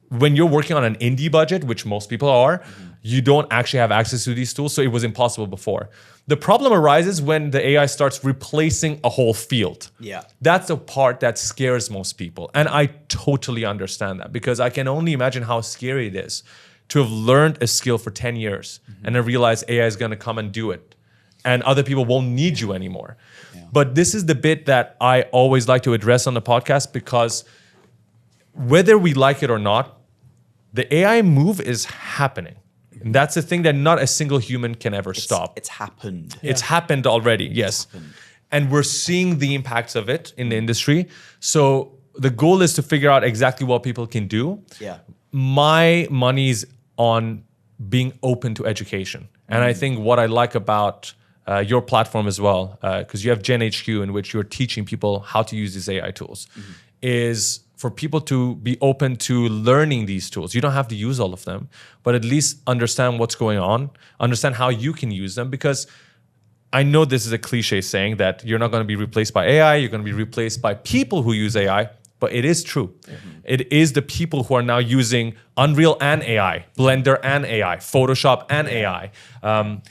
when you're working on an indie budget, which most people are, you don't actually have access to these tools, so it was impossible before. The problem arises when the AI starts replacing a whole field. Yeah. That's the part that scares most people. And I totally understand that, because I can only imagine how scary it is to have learned a skill for 10 years and then realize AI is going to come and do it. And other people won't need you anymore. Yeah. But this is the bit that I always like to address on the podcast, because whether we like it or not, the AI move is happening. And that's the thing that not a single human can ever stop. It's happened. It's happened already, yes. And we're seeing the impacts of it in the industry. So the goal is to figure out exactly what people can do. Yeah. My money's on being open to education. And I think what I like about your platform as well, because you have Gen HQ in which you're teaching people how to use these AI tools, is for people to be open to learning these tools. You don't have to use all of them, but at least understand what's going on, understand how you can use them, because I know this is a cliche saying that you're not going to be replaced by AI, you're going to be replaced by people who use AI, but it is true. It is the people who are now using Unreal and AI, Blender and AI, Photoshop and AI.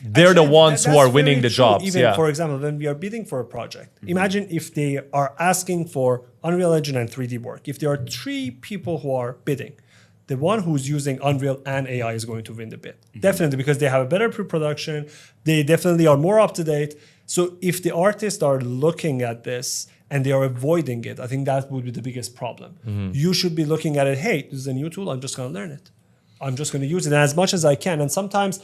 They're the ones who are winning the jobs. Even, for example, when we are bidding for a project, imagine if they are asking for Unreal Engine and 3D work. If there are 3 people who are bidding, the one who's using Unreal and AI is going to win the bid. Definitely, because they have a better pre-production. They definitely are more up to date. So if the artists are looking at this and they are avoiding it, I think that would be the biggest problem. You should be looking at it, hey, this is a new tool, I'm just going to learn it. I'm just going to use it as much as I can. And sometimes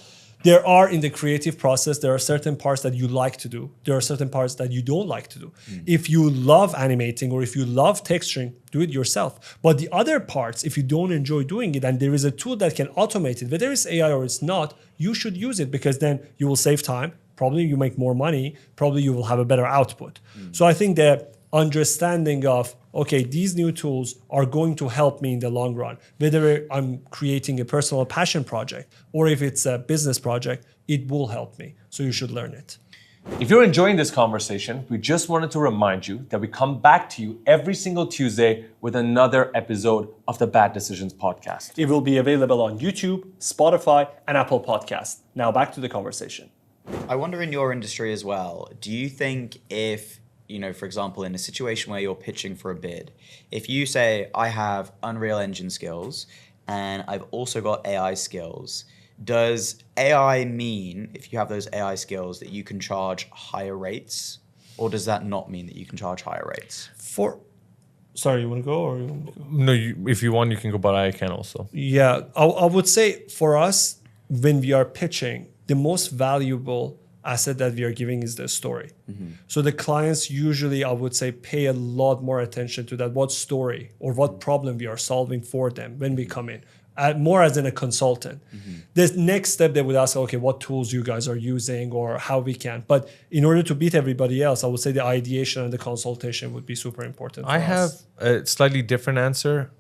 There are in the creative process, there are certain parts that you like to do. There are certain parts that you don't like to do. If you love animating or if you love texturing, do it yourself. But the other parts, if you don't enjoy doing it and there is a tool that can automate it, whether it's AI or it's not, you should use it because then you will save time. Probably you make more money. Probably you will have a better output. So I think that understanding of, okay, these new tools are going to help me in the long run. Whether I'm creating a personal passion project or if it's a business project, it will help me. So you should learn it. If you're enjoying this conversation, we just wanted to remind you that we come back to you every single Tuesday with another episode of the Bad Decisions podcast. It will be available on YouTube, Spotify, and Apple Podcasts. Now back to the conversation. I wonder in your industry as well, do you think if, for example, in a situation where you're pitching for a bid, if you say, I have Unreal Engine skills and I've also got AI skills, does AI mean, if you have those AI skills, that you can charge higher rates? Or does that not mean that you can charge higher rates? Sorry, you want to go or you want to go? No, if you want, you can go, but I can also. Yeah, I would say for us, when we are pitching, the most valuable asset that we are giving is the story. So the clients usually, I would say, pay a lot more attention to that, what story or what problem we are solving for them when we come in, more as in a consultant. The next step, they would ask, okay, what tools you guys are using or how we can. But in order to beat everybody else, I would say the ideation and the consultation would be super important for I have a slightly different answer.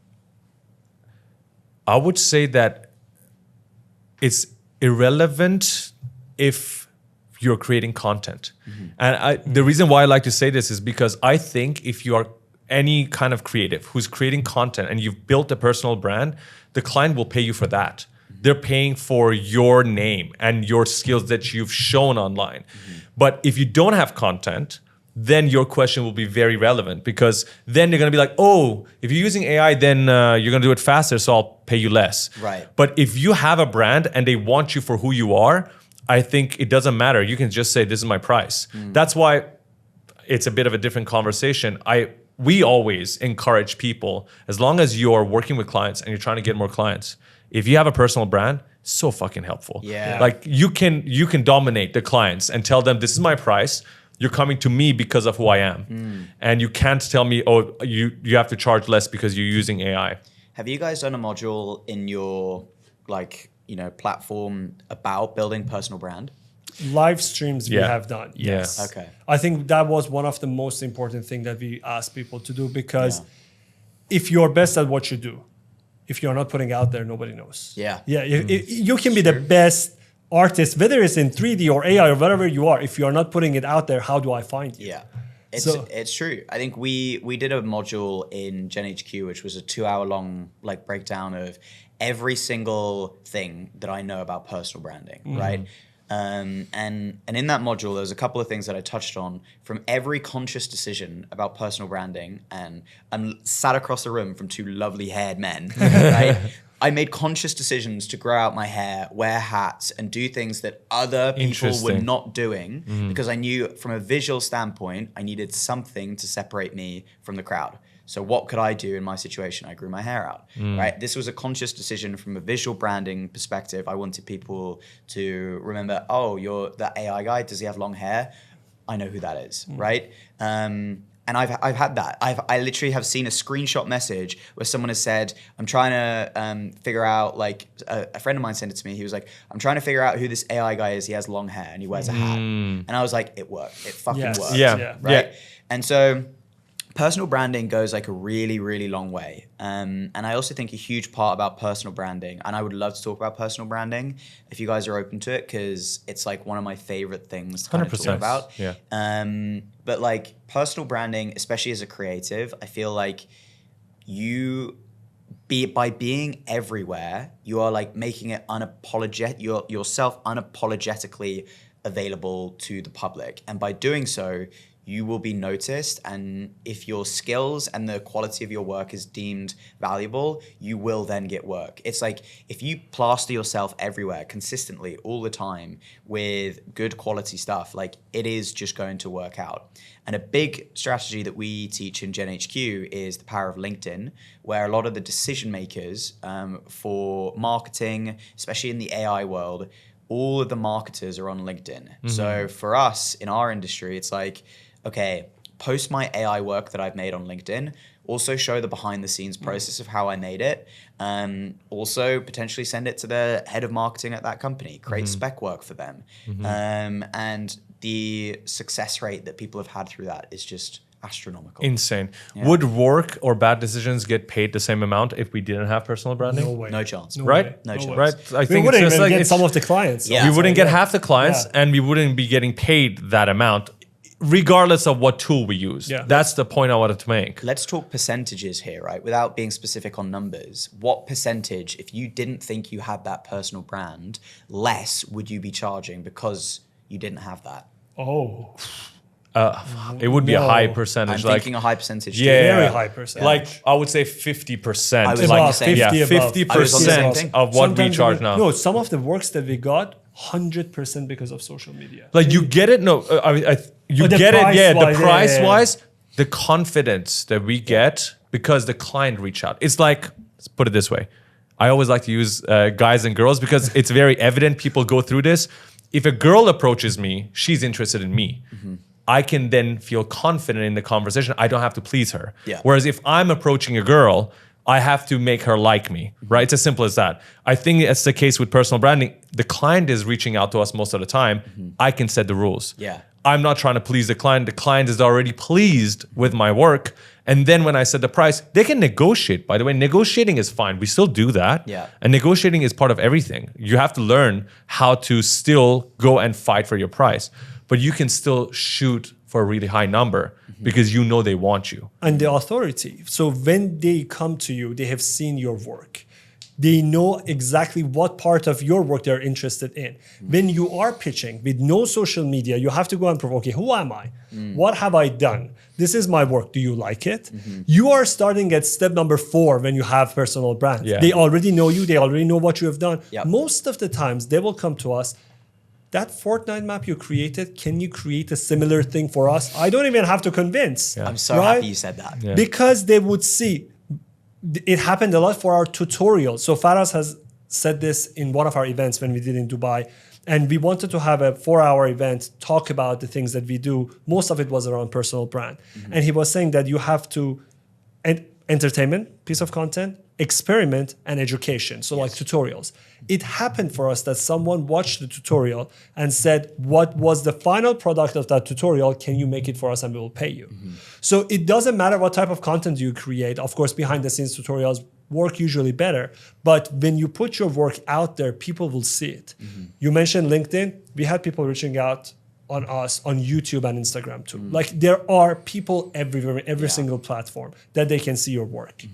I would say that it's irrelevant if you're creating content. And the reason why I like to say this is because I think if you are any kind of creative who's creating content and you've built a personal brand, the client will pay you for that. They're paying for your name and your skills that you've shown online. But if you don't have content, then your question will be very relevant because then they're going to be like, oh, if you're using AI, then you're going to do it faster, so I'll pay you less. Right. But if you have a brand and they want you for who you are, I think it doesn't matter. You can just say, this is my price. That's why it's a bit of a different conversation. We always encourage people, as long as you're working with clients and you're trying to get more clients, if you have a personal brand, so fucking helpful. Yeah. Like you can dominate the clients and tell them, this is my price. You're coming to me because of who I am. And you can't tell me, oh, you have to charge less because you're using AI. Have you guys done a module in your platform about building personal brand? live streams we Yeah. have done. Yeah. Yes. Okay. I think that was one of the most important thing that we asked people to do, because if you're best at what you do, if you're not putting out there, nobody knows. Yeah. Yeah. You can be the best artist, whether it's in 3D or AI or whatever you are. If you're not putting it out there, how do I find you? Yeah. So- It's true. I think we did a module in Gen HQ, which was a 2-hour long breakdown of every single thing that I know about personal branding, right? And in that module, there was a couple of things that I touched on from every conscious decision about personal branding. And I'm sat across the room from two lovely haired men, right? I made conscious decisions to grow out my hair, wear hats, and do things that other people were Interesting. not doing because I knew from a visual standpoint, I needed something to separate me from the crowd. So what could I do in my situation? I grew my hair out, right? This was a conscious decision from a visual branding perspective. I wanted people to remember, oh, you're that AI guy. Does he have long hair? I know who that is, right? And I've had that. I literally have seen a screenshot message where someone has said, I'm trying to figure out, a friend of mine sent it to me. He was like, I'm trying to figure out who this AI guy is. He has long hair and he wears a hat. And I was like, it worked. It fucking Yes. worked. Yeah. Right? Yeah. And so personal branding goes a really, really long way. And I also think a huge part about personal branding, and I would love to talk about personal branding if you guys are open to it, because it's one of my favorite things to kind of talk 100%. about. Yeah. But personal branding, especially as a creative, I feel like by being everywhere, you are making it yourself unapologetically available to the public. And by doing so, you will be noticed, and if your skills and the quality of your work is deemed valuable, you will then get work. It's if you plaster yourself everywhere consistently all the time with good quality stuff, it is just going to work out. And a big strategy that we teach in Gen HQ is the power of LinkedIn, where a lot of the decision makers for marketing, especially in the AI world, all of the marketers are on LinkedIn. So for us in our industry, it's like, okay, post my AI work that I've made on LinkedIn, also show the behind the scenes process of how I made it. Also potentially send it to the head of marketing at that company, create spec work for them. And the success rate that people have had through that is just astronomical. Insane. Would Rourke or Bad Decisions get paid the same amount if we didn't have personal branding? No way. No chance. No Right? way. No chance. Right? I We think wouldn't it's just even like get it's, some of the clients. Yeah. we wouldn't get half the clients and we wouldn't be getting paid that amount regardless of what tool we use. Yeah. That's the point I wanted to make. Let's talk percentages here, right? Without being specific on numbers, what percentage, if you didn't think you had that personal brand, less would you be charging because you didn't have that? Oh, It would be a No. high I'm percentage. Like, thinking a high percentage. too. yeah, very high percentage. Like I would say 50%. I was like, on the same- 50 yeah, above. 50% I was on the same thing. of what we Sometimes charge even- now. No, some of the works that we got, 100% because of social media. Like you get it. No, I mean, you the get it. Yeah, the price-wise, yeah, price yeah, yeah. wise, the confidence that we get because the client reach out. It's like, let's put it this way. I always like to use guys and girls because it's very evident. People go through this. If a girl approaches me, she's interested in me. I can then feel confident in the conversation. I don't have to please her. Yeah. Whereas if I'm approaching a girl, I have to make her like me, right? It's as simple as that. I think that's the case with personal branding. The client is reaching out to us most of the time. I can set the rules. Yeah. I'm not trying to please the client. The client is already pleased with my work. And then when I set the price, they can negotiate. By the way, negotiating is fine. We still do that. Yeah. And negotiating is part of everything. You have to learn how to still go and fight for your price. But you can still shoot for a really high number because you know they want you. And the authority. So when they come to you, they have seen your work. They know exactly what part of your work they're interested in. When you are pitching with no social media, you have to go and prove, okay, who am I? What have I done? This is my work. Do you like it? You are starting at step number 4 when you have personal brands. Yeah. They already know you. They already know what you have done. Yep. Most of the times they will come to us. That Fortnite map you created, can you create a similar thing for us? I don't even have to convince. I'm so right? happy you said that. Yeah. Because they would see. It happened a lot for our tutorials. So Faraz has said this in one of our events when we did in Dubai. And we wanted to have a 4-hour event, talk about the things that we do. Most of it was around personal brand. And he was saying that you have to, entertainment, piece of content, experiment, and education. So like tutorials. It happened for us that someone watched the tutorial and said, what was the final product of that tutorial? Can you make it for us and we will pay you? So it doesn't matter what type of content you create. Of course, behind the scenes tutorials work usually better. But when you put your work out there, people will see it. You mentioned LinkedIn. We had people reaching out on us on YouTube and Instagram too. Like there are people everywhere, every single platform that they can see your work.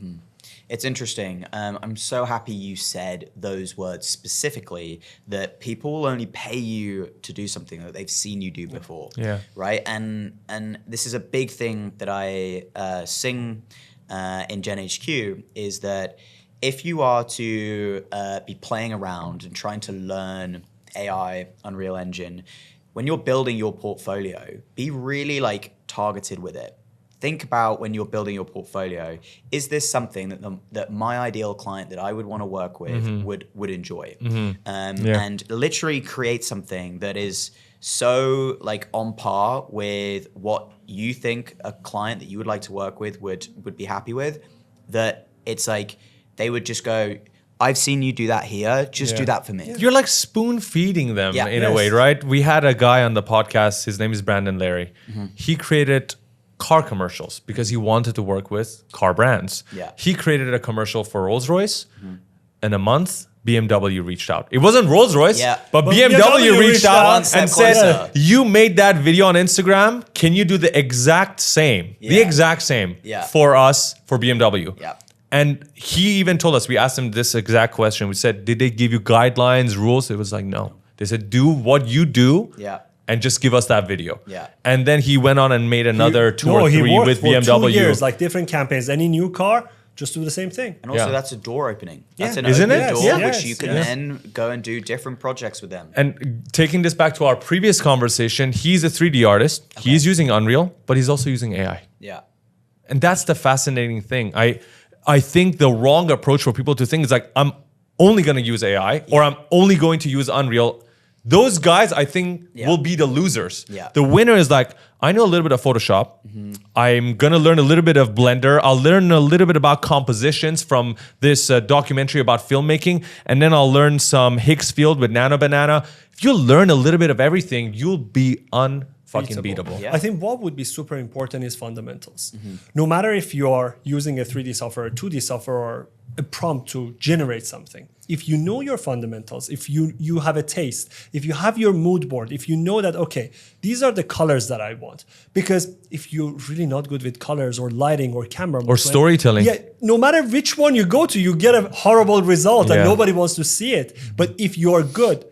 It's interesting. I'm so happy you said those words specifically, that people will only pay you to do something that they've seen you do before. Yeah. Right. And this is a big thing that I sing in Gen HQ, is that if you are to be playing around and trying to learn AI, Unreal Engine, when you're building your portfolio, be really like targeted with it. Think about when you're building your portfolio, is this something that my ideal client that I would want to work with would enjoy? And literally create something that is so like on par with what you think a client that you would like to work with would be happy with, that it's like they would just go, I've seen you do that here, just do that for me. You're like spoon feeding them Yeah. in a way, right? We had a guy on the podcast, his name is Brandon Larry. He created car commercials because he wanted to work with car brands. Yeah. He created a commercial for Rolls-Royce. In a month, BMW reached out. It wasn't Rolls-Royce, but BMW reached out and said, you made that video on Instagram. Can you do the exact same, for us, for BMW? Yeah. And he even told us, we asked him this exact question. We said, did they give you guidelines, rules? It was like, no. They said, do what you do. Yeah. And just give us that video. Yeah. And then he went on and made another two or three worked with for BMW. 2 years, like different campaigns. Any new car, just do the same thing. And also Yeah. that's a door opening. That's an Isn't open it? door Yes, which you can yes. then go and do different projects with them. And taking this back to our previous conversation, he's a 3D artist. He's using Unreal, but he's also using AI. Yeah. And that's the fascinating thing. I think the wrong approach for people to think is like, I'm only going to use AI or I'm only going to use Unreal. Those guys, I think, will be the losers. Yeah. The winner is like, I know a little bit of Photoshop. I'm going to learn a little bit of Blender. I'll learn a little bit about compositions from this documentary about filmmaking. And then I'll learn some Higgs field with Nano Banana. If you learn a little bit of everything, you'll be fucking beatable. Yeah. I think what would be super important is fundamentals. No matter if you are using a 3D software, a 2D software, or a prompt to generate something, if you know your fundamentals, if you have a taste, if you have your mood board, if you know that, okay, these are the colors that I want. Because if you're really not good with colors or lighting or camera Or storytelling. yeah, no matter which one you go to, you get a horrible result and Yeah. nobody wants to see it. But if you're good,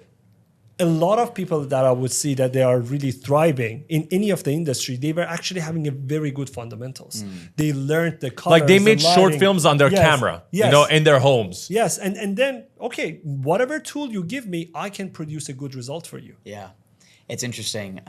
a lot of people that I would see that they are really thriving in any of the industry, they were actually having a very good fundamentals. They learned the colors. Like they made the short lighting. films on their Yes, camera, yes. in their homes. Yes, and then, okay, whatever tool you give me, I can produce a good result for you. Yeah, it's interesting.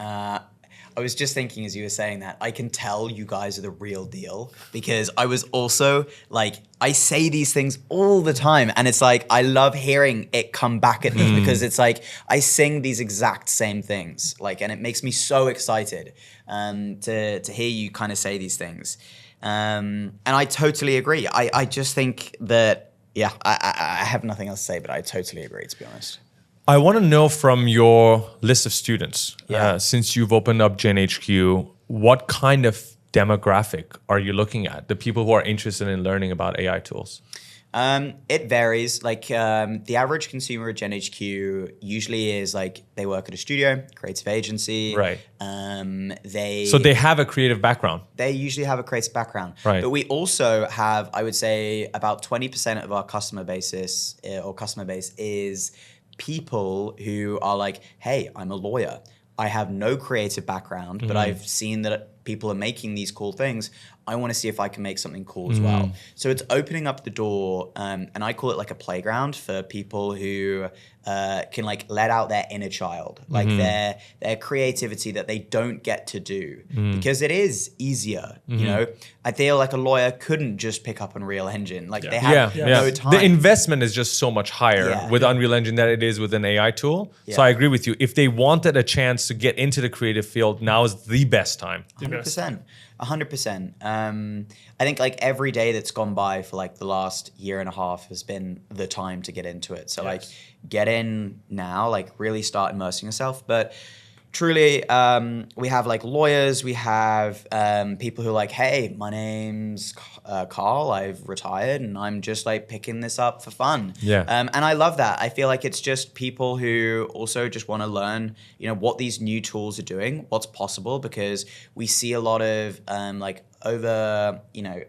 I was just thinking as you were saying that, I can tell you guys are the real deal because I was also like, I say these things all the time and it's like, I love hearing it come back at me because it's like, I sing these exact same things, like, and it makes me so excited to hear you kind of say these things. And I totally agree. I just think that, yeah, I have nothing else to say, but I totally agree, to be honest. I want to know from your list of students, Yeah. since you've opened up Gen HQ, what kind of demographic are you looking at? The people who are interested in learning about AI tools. It varies. Like the average consumer at Gen HQ usually is like they work at a studio, creative agency. Right. So they have a creative background. they usually have a creative background. Right. But we also have, I would say, about 20% of our customer base is people who are like, hey, I'm a lawyer. I have no creative background, but I've seen that people are making these cool things. I want to see if I can make something cool as well. So it's opening up the door, and I call it like a playground for people who can like let out their inner child, like their creativity that they don't get to do because it is easier. You know, I feel like a lawyer couldn't just pick up Unreal Engine. Like they have no time. The investment is just so much higher with Unreal Engine than it is with an AI tool. So I agree with you. If they wanted a chance to get into the creative field, now is the best time. 100%. 100%. I think like every day that's gone by for like the last year and a half has been the time to get into it. So like get in now, like really start immersing yourself. But truly, we have like lawyers, we have people who are like, hey, my name's Carl, I've retired and I'm just like picking this up for fun. Yeah. And I love that. I feel like it's just people who also just want to learn, you know, what these new tools are doing, what's possible, because we see a lot of like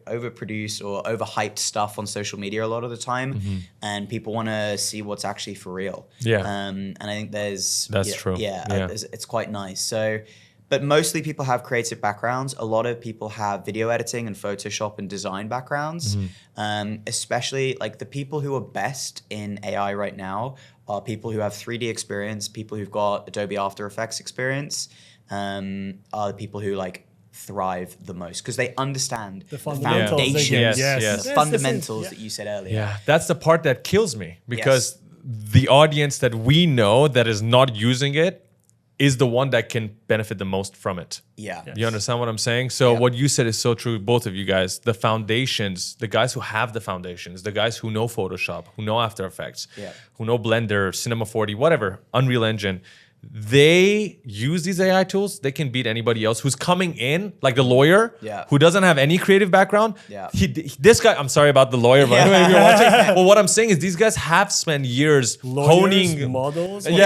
overproduced or overhyped stuff on social media a lot of the time, and people want to see what's actually for real. Yeah. And I think that's true. It's quite nice. So, but mostly people have creative backgrounds. A lot of people have video editing and Photoshop and design backgrounds. Especially like the people who are best in AI right now are people who have 3D experience, people who've got Adobe After Effects experience, are the people who like thrive the most because they understand the fundamentals. foundations, Yes. the fundamentals that you said earlier. Yeah, that's the part that kills me because the audience that we know that is not using it is the one that can benefit the most from it. Yeah. You understand what I'm saying? So what you said is so true, both of you guys. The foundations, the guys who have the foundations, the guys who know Photoshop, who know After Effects, who know Blender, Cinema 4D, whatever, Unreal Engine, they use these AI tools. They can beat anybody else who's coming in, like the lawyer, who doesn't have any creative background. This guy, I'm sorry about the lawyer, but if you're watching. Well, what I'm saying is these guys have spent years honing models. We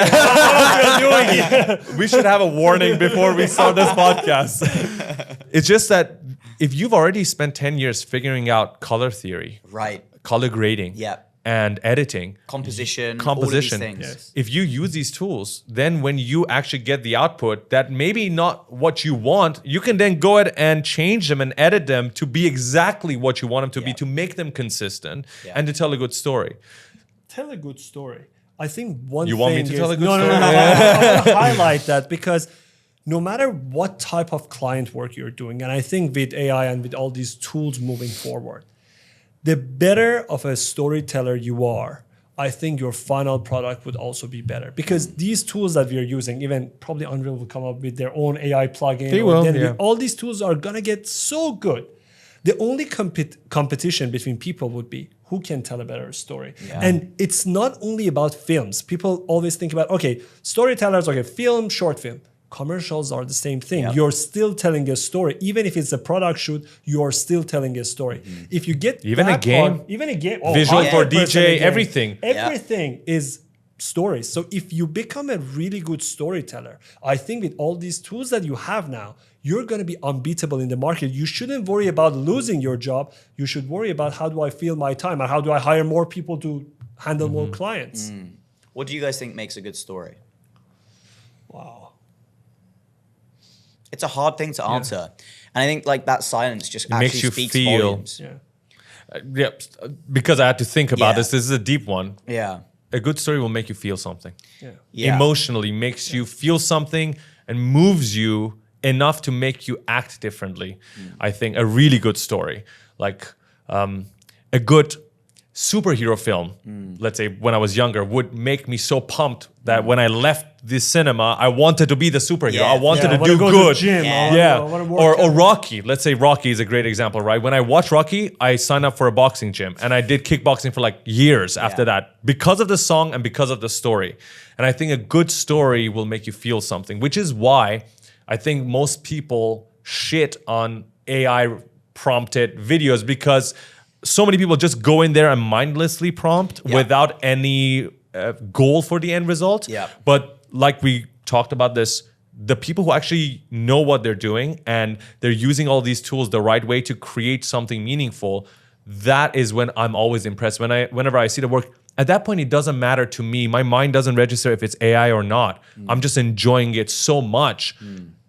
should have a warning before we start this podcast. It's just that if you've already spent 10 years figuring out color theory, color grading, and editing, composition, all of these things. If you use these tools, then when you actually get the output that maybe not what you want, you can then go ahead and change them and edit them to be exactly what you want them to be, to make them consistent and to tell a good story. Tell a good story. I think one you thing want me to tell a good story? No. I want to highlight that because no matter what type of client work you're doing, and I think with AI and with all these tools moving forward, the better of a storyteller you are, I think your final product would also be better, because these tools that we are using, even probably Unreal will come up with their own AI plugin. They will, then yeah. all these tools are gonna get so good. The only competition between people would be who can tell a better story. Yeah. And it's not only about films. People always think about, okay, storytellers, okay, film, short film. Commercials are the same thing. Yep. You're still telling a story. Even if it's a product shoot, you're still telling a story. If you get Even that a game, part, even a game, visual for 100% DJ, a game. everything. Everything is stories. So if you become a really good storyteller, I think with all these tools that you have now, you're going to be unbeatable in the market. You shouldn't worry about losing your job. You should worry about, how do I fill my time, or how do I hire more people to handle more clients? What do you guys think makes a good story? Wow. It's a hard thing to answer. And I think like that silence just makes actually you speaks feel- volumes. Yeah. Yeah, because I had to think about Yeah. this. This is a deep one. Yeah. A good story will make you feel something. Yeah. Emotionally makes you feel something and moves you enough to make you act differently. I think a really good story, like a good superhero film, let's say when I was younger, would make me so pumped that when I left the cinema, I wanted to be the superhero. Yeah. I wanted Yeah, I to wanna do go good. to the gym. Yeah. Yeah. I wanna work Or out. Rocky. Let's say Rocky is a great example, right? When I watched Rocky, I signed up for a boxing gym and I did kickboxing for like years after that because of the song and because of the story. And I think a good story will make you feel something, which is why I think most people shit on AI prompted videos, because so many people just go in there and mindlessly prompt without any goal for the end result. Yeah. But like we talked about this, the people who actually know what they're doing and they're using all these tools the right way to create something meaningful, that is when I'm always impressed. Whenever I see the work, at that point, it doesn't matter to me. My mind doesn't register if it's AI or not. I'm just enjoying it so much.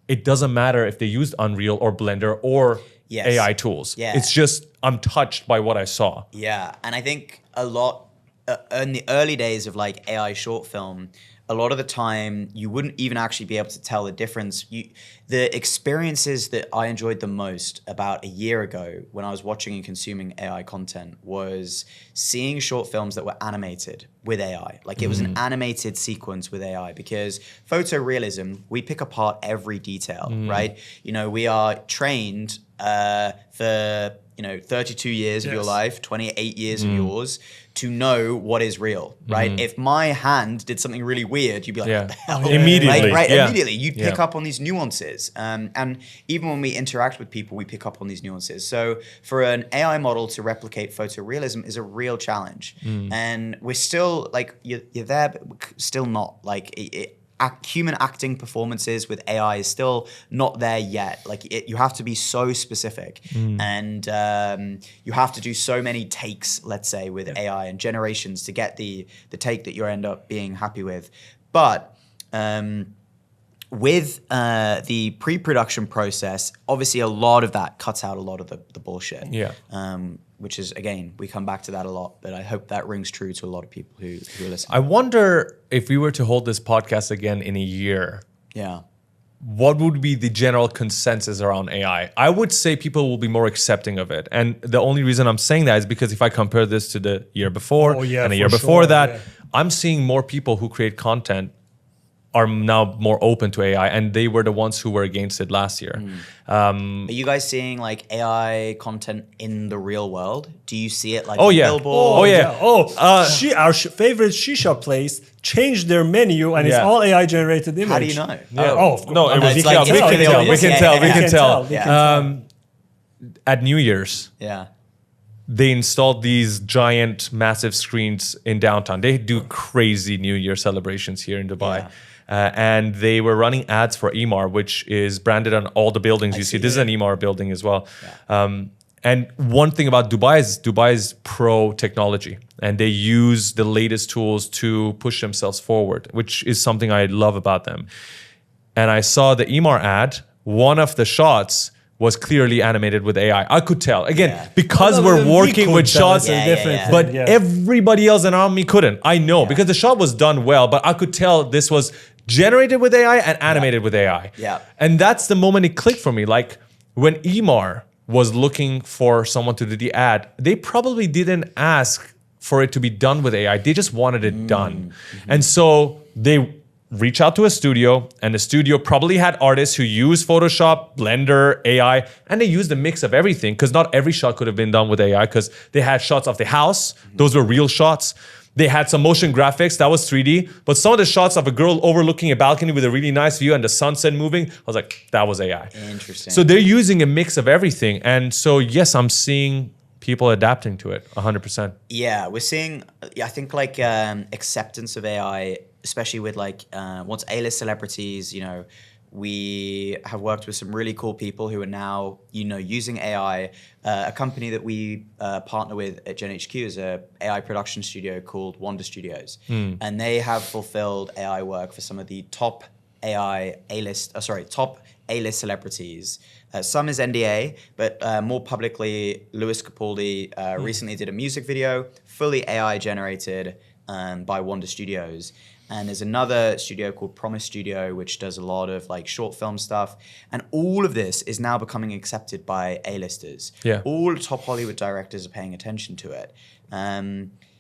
It doesn't matter if they used Unreal or Blender or Yes. AI tools. Yeah. It's just, I'm touched by what I saw. Yeah, and I think a lot in the early days of like AI short film, a lot of the time you wouldn't even actually be able to tell the difference. The experiences that I enjoyed the most about a year ago when I was watching and consuming AI content was seeing short films that were animated with AI. Like it was an animated sequence with AI, because photorealism, we pick apart every detail, right? You know, we are trained for 32 years of your life, 28 years of yours, to know what is real, right? If my hand did something really weird, you'd be like, what the hell? Immediately. Like, right, Yeah. immediately. You'd pick Yeah. up on these nuances. And even when we interact with people, we pick up on these nuances. So for an AI model to replicate photorealism is a real challenge. And we're still, like, you're there, but still not. Like, human acting performances with AI is still not there yet. Like you have to be so specific, and you have to do so many takes, let's say, with AI and generations to get the take that you end up being happy with. But with the pre-production process, obviously a lot of that cuts out a lot of the bullshit. Yeah. Which is, again, we come back to that a lot, but I hope that rings true to a lot of people who are listening. I wonder if we were to hold this podcast again in a year, Yeah. what would be the general consensus around AI? I would say people will be more accepting of it. And the only reason I'm saying that is because if I compare this to the year before and the year before that, I'm seeing more people who create content are now more open to AI, and they were the ones who were against it last year. Are you guys seeing like AI content in the real world? Do you see it like Oh, on yeah. billboards? Oh, yeah. Our favorite shisha place changed their menu, and it's Yeah. all AI generated image. How do you know? Of course. No, it was it's we like can typically tell. We obvious. can Yeah, tell. yeah, We yeah. can tell. We can tell. At New Year's, Yeah. they installed these giant, massive screens in downtown. They do crazy New Year celebrations here in Dubai. Yeah. And they were running ads for EMAR, which is branded on all the buildings you see. This is an EMAR building as well. And one thing about Dubai is pro technology, and they use the latest tools to push themselves forward, which is something I love about them. And I saw the EMAR ad. One of the shots was clearly animated with AI. I could tell. Again, because we're working with shots, but everybody else around me couldn't. I know because the shot was done well, but I could tell this was generated with AI and animated with AI. Yeah. And that's the moment it clicked for me. Like when EMAR was looking for someone to do the ad, they probably didn't ask for it to be done with AI. They just wanted it done. And so they reach out to a studio, and the studio probably had artists who use Photoshop, Blender, AI, and they used a mix of everything, because not every shot could have been done with AI, because they had shots of the house. Those were real shots. They had some motion graphics, that was 3D, but some of the shots of a girl overlooking a balcony with a really nice view and the sunset moving, I was like, that was AI. Interesting. So they're using a mix of everything. And so, yes, I'm seeing people adapting to it 100%. Yeah, we're seeing, I think, like acceptance of AI, especially with like once A-list celebrities, you know, we have worked with some really cool people who are now, you know, using AI. A company that we partner with at Gen HQ is a AI production studio called Wonder Studios. And they have fulfilled AI work for some of the top top A-list celebrities. Some is NDA, but more publicly, Lewis Capaldi recently did a music video, fully AI generated by Wonder Studios. And there's another studio called Promise Studio, which does a lot of like short film stuff. And all of this is now becoming accepted by A-listers. Yeah. All top Hollywood directors are paying attention to it.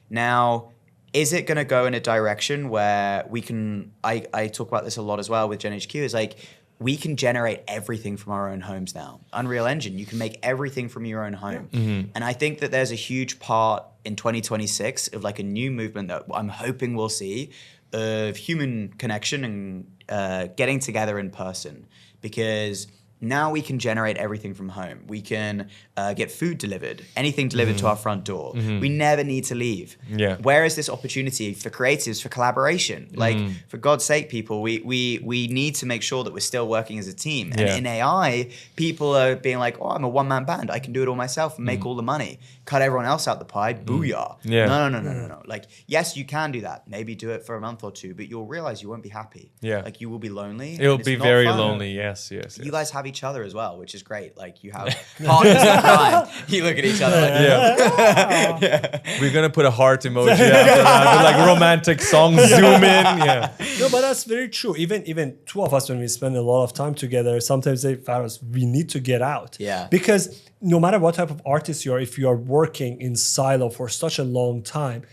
Now, is it going to go in a direction where we can, I talk about this a lot as well with Gen HQ, is like, we can generate everything from our own homes now. Unreal Engine, you can make everything from your own home. And I think that there's a huge part in 2026 of like a new movement that I'm hoping we'll see of human connection and getting together in person, because now we can generate everything from home. We can get food delivered, anything delivered to our front door. We never need to leave. Yeah. Where is this opportunity for creatives, for collaboration? Like, for God's sake, people, we need to make sure that we're still working as a team. And in AI, people are being like, oh, I'm a one-man band. I can do it all myself and make all the money. Cut everyone else out the pie. Booyah. Yeah. No. Like, yes, you can do that. Maybe do it for a month or two, but you'll realize you won't be happy. Yeah. Like, you will be lonely. It'll and it's be not very fun. lonely. Yes. You guys have each other as well, which is great. Like, you have partners in crime. You look at each other like, We're gonna put a heart emoji after that with like romantic songs. Zoom in. Yeah. No, but that's very true. Even two of us, when we spend a lot of time together, sometimes they Faraz, we need to get out. Yeah. Because no matter what type of artist you are, if you are working in silo for such a long time,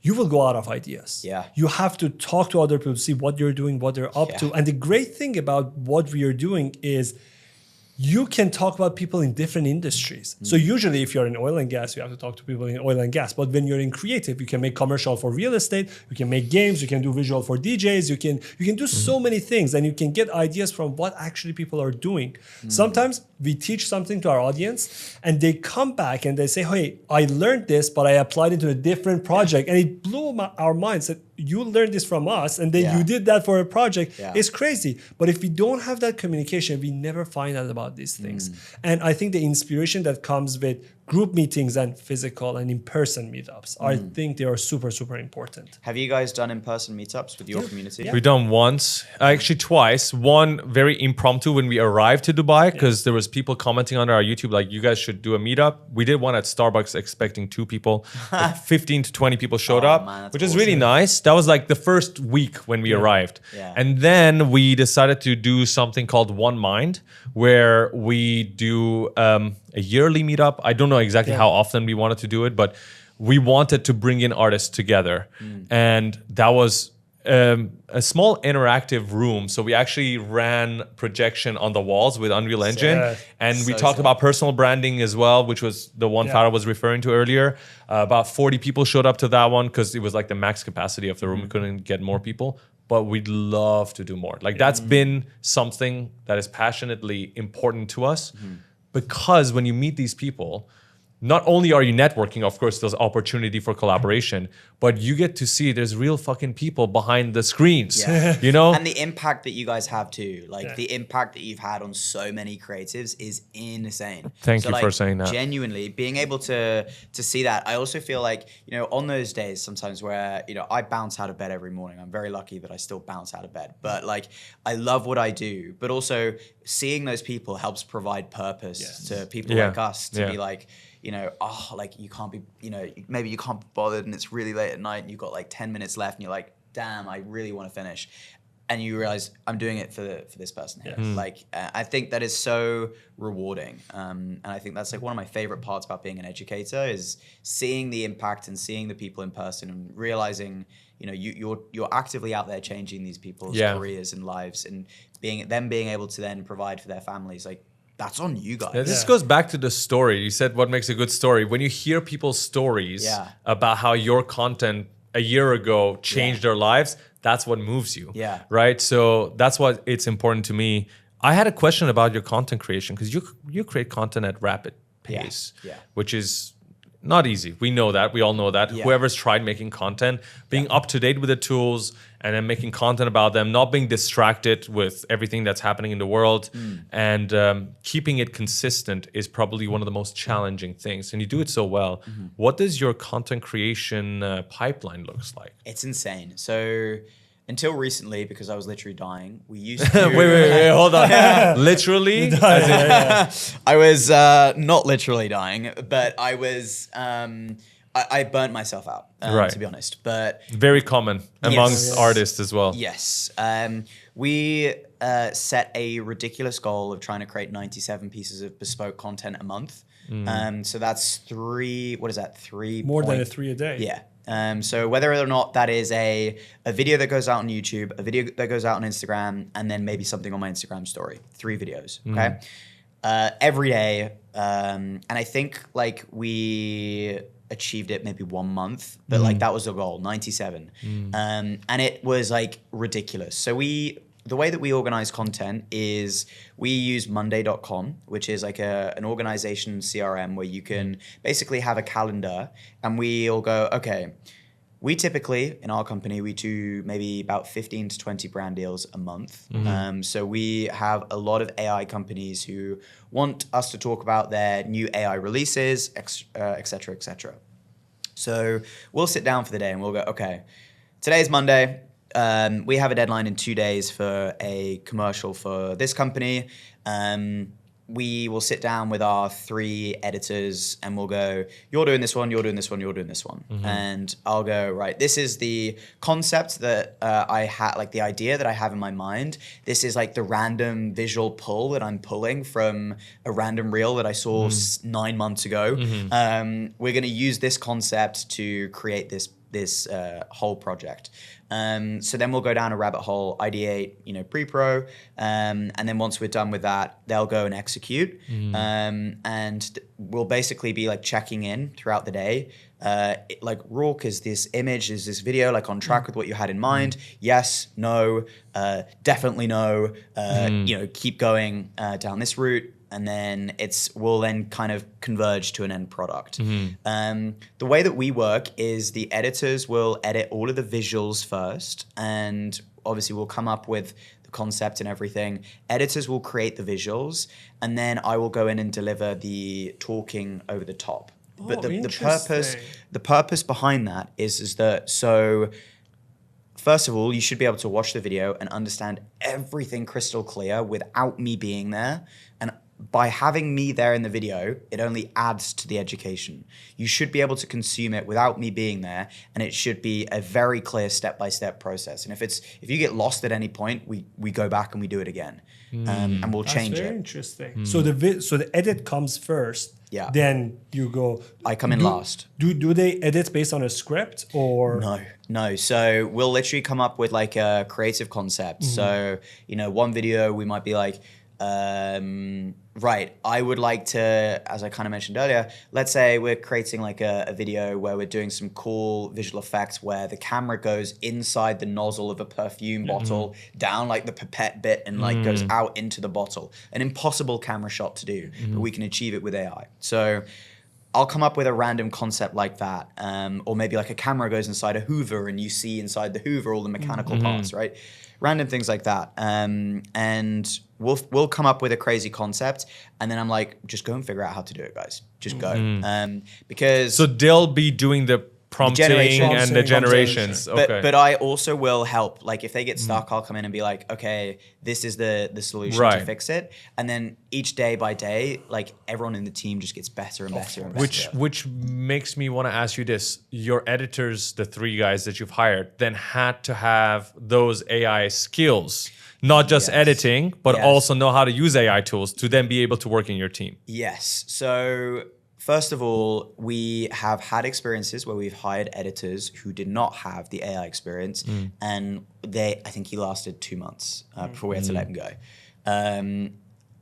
you will go out of ideas. Yeah. You have to talk to other people to see what you're doing, what they're up to. And the great thing about what we are doing is you can talk about people in different industries. So usually if you're in oil and gas, you have to talk to people in oil and gas. But when you're in creative, you can make commercial for real estate, you can make games, you can do visual for DJs, you can do so many things, and you can get ideas from what actually people are doing. Sometimes we teach something to our audience and they come back and they say, hey, I learned this, but I applied it to a different project. And it blew our minds that you learned this from us and then you did that for a project. It's crazy. But if we don't have that communication, we never find out about these things. And I think the inspiration that comes with group meetings and physical and in-person meetups, I think they are super, super important. have you guys done in-person meetups with your community? We've done once, actually twice. One very impromptu when we arrived to Dubai, because there was people commenting under our YouTube like, you guys should do a meetup. We did one at Starbucks expecting 2 people. Like 15 to 20 people showed up, man, which is really nice. That was like the first week when we arrived. And then we decided to do something called One Mind, where we do a yearly meetup. I don't know exactly how often we wanted to do it, but we wanted to bring in artists together. And that was a small interactive room. So we actually ran projection on the walls with Unreal Engine. And we talked about personal branding as well, which was the one Farah was referring to earlier. About 40 people showed up to that one because it was like the max capacity of the room. We couldn't get more people. But we'd love to do more. Like that's been something that is passionately important to us, because when you meet these people, not only are you networking, of course, there's opportunity for collaboration, but you get to see there's real fucking people behind the screens, you know? And the impact that you guys have too, like the impact that you've had on so many creatives is insane. Thank you for saying that. Genuinely, being able to see that. I also feel like, you know, on those days sometimes where, you know, I bounce out of bed every morning. I'm very lucky that I still bounce out of bed. But like, I love what I do. But also seeing those people helps provide purpose to people like us to be like, you know, oh, like you can't be, you know, maybe you can't be bothered and it's really late at night and you've got like 10 minutes left and you're like, damn, I really want to finish. and you realize I'm doing it for this person here. Like I think that is so rewarding, and I think that's like one of my favorite parts about being an educator is seeing the impact and seeing the people in person and realizing, you know, you're actively out there changing these people's careers and lives, and being able to then provide for their families. Like that's on you guys. Yeah, this goes back to the story. You said what makes a good story. When you hear people's stories about how your content a year ago changed their lives, that's what moves you. Yeah. Right. So that's what it's important to me. I had a question about your content creation because you create content at rapid pace, which is not easy. We know that. We all know that. Yeah. Whoever's tried making content, being up to date with the tools and then making content about them, not being distracted with everything that's happening in the world, and keeping it consistent is probably one of the most challenging things. And you do it so well. What does your content creation pipeline looks like? It's insane. So until recently, because I was literally dying, we used to... wait, hold on. Literally? As in, I was not literally dying, but I was... I burnt myself out, to be honest. But very common amongst artists as well. Yes. We set a ridiculous goal of trying to create 97 pieces of bespoke content a month. So that's three... What is that? More than 3 a day. Yeah. So whether or not that is a video that goes out on YouTube, a video that goes out on Instagram, and then maybe something on my Instagram story, 3 videos, okay? Every day. And I think like we achieved it maybe 1 month, but like that was the goal, 97. And it was like ridiculous. So the way that we organize content is we use monday.com, which is like an organization CRM where you can basically have a calendar, and we'll go, okay, we typically, in our company, we do maybe about 15 to 20 brand deals a month. So we have a lot of AI companies who want us to talk about their new AI releases, et cetera, et cetera. So we'll sit down for the day and we'll go, okay, today's Monday. We have a deadline in 2 days for a commercial for this company. We will sit down with our 3 editors and we'll go, you're doing this one, you're doing this one, you're doing this one. And I'll go, right, this is the concept that I had, like the idea that I have in my mind. This is like the random visual pull that I'm pulling from a random reel that I saw 9 months ago. We're going to use this concept to create this whole project. So then we'll go down a rabbit hole, ideate, pre-pro, and then once we're done with that, they'll go and execute. And we'll basically be like checking in throughout the day. Like Rourke, is this image, is this video like on track with what you had in mind? Yes, no, definitely no. Keep going down this route. And then we'll then kind of converge to an end product. The way that we work is the editors will edit all of the visuals first, and obviously we'll come up with the concept and everything. Editors will create the visuals, and then I will go in and deliver the talking over the top. But the purpose behind that is that so. First of all, you should be able to watch the video and understand everything crystal clear without me being there. And by having me there in the video, it only adds to the education. You should be able to consume it without me being there, and it should be a very clear step-by-step process. And if you get lost at any point, we go back and we do it again, and we'll change it. That's very interesting. So the edit comes first. Yeah. Then you go. I come in last. Do they edit based on a script or no? So we'll literally come up with like a creative concept. So one video we might be like, right, I would like to, as I kind of mentioned earlier, let's say we're creating like a video where we're doing some cool visual effects where the camera goes inside the nozzle of a perfume bottle, down like the pipette bit and like goes out into the bottle. An impossible camera shot to do, but we can achieve it with AI. So I'll come up with a random concept like that. Or maybe like a camera goes inside a Hoover and you see inside the Hoover all the mechanical parts, right? Random things like that. And we'll come up with a crazy concept, and then I'm like, just go and figure out how to do it, guys. Just go. Because so they'll be doing the prompting and the generations. Okay. But I also will help. Like if they get stuck, I'll come in and be like, okay, this is the solution to fix it. And then each day by day, like everyone in the team just gets better and better and better. Which makes me want to ask you this. Your editors, the 3 guys that you've hired, then had to have those AI skills, not just editing, but also know how to use AI tools to then be able to work in your team. Yes. So first of all, we have had experiences where we've hired editors who did not have the AI experience, and I think he lasted 2 months before we had to let him go.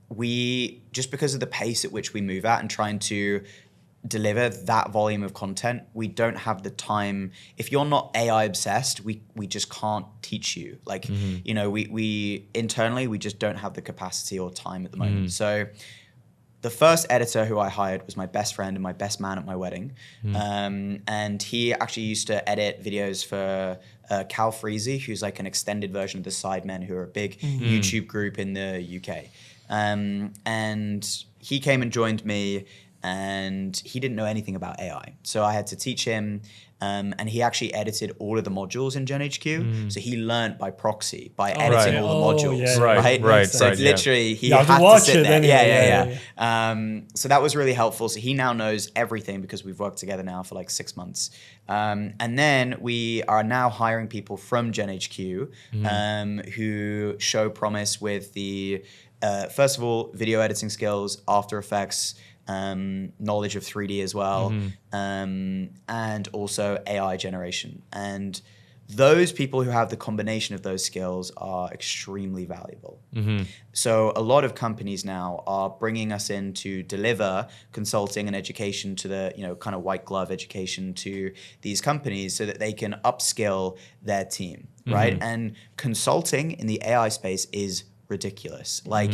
We, just because of the pace at which we move at and trying to deliver that volume of content, we don't have the time. If you're not AI obsessed, we just can't teach you. Like, you know, we internally, we just don't have the capacity or time at the moment. So the first editor who I hired was my best friend and my best man at my wedding. And he actually used to edit videos for Cal Freezy, who's like an extended version of the Sidemen, who are a big YouTube group in the UK. And he came and joined me, and he didn't know anything about AI. So I had to teach him, and he actually edited all of the modules in GenHQ. So he learned by proxy, by editing all the modules, right? So literally he had to sit there. So that was really helpful. So he now knows everything because we've worked together now for like 6 months. And then we are now hiring people from GenHQ who show promise with the, first of all, video editing skills, After Effects, knowledge of 3D as well, and also AI generation. And those people who have the combination of those skills are extremely valuable. So a lot of companies now are bringing us in to deliver consulting and education to the, you know, kind of white glove education to these companies so that they can upskill their team, right? And consulting in the AI space is ridiculous. Like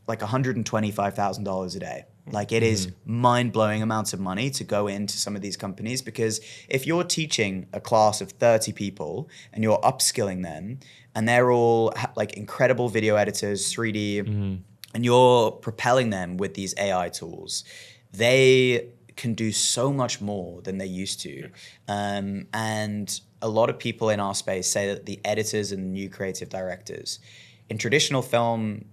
$125,000 a day. Like it is mind-blowing amounts of money to go into some of these companies, because if you're teaching a class of 30 people and you're upskilling them and they're all like incredible video editors, 3D, and you're propelling them with these AI tools, they can do so much more than they used to. And a lot of people in our space say that the editors and new creative directors in traditional film,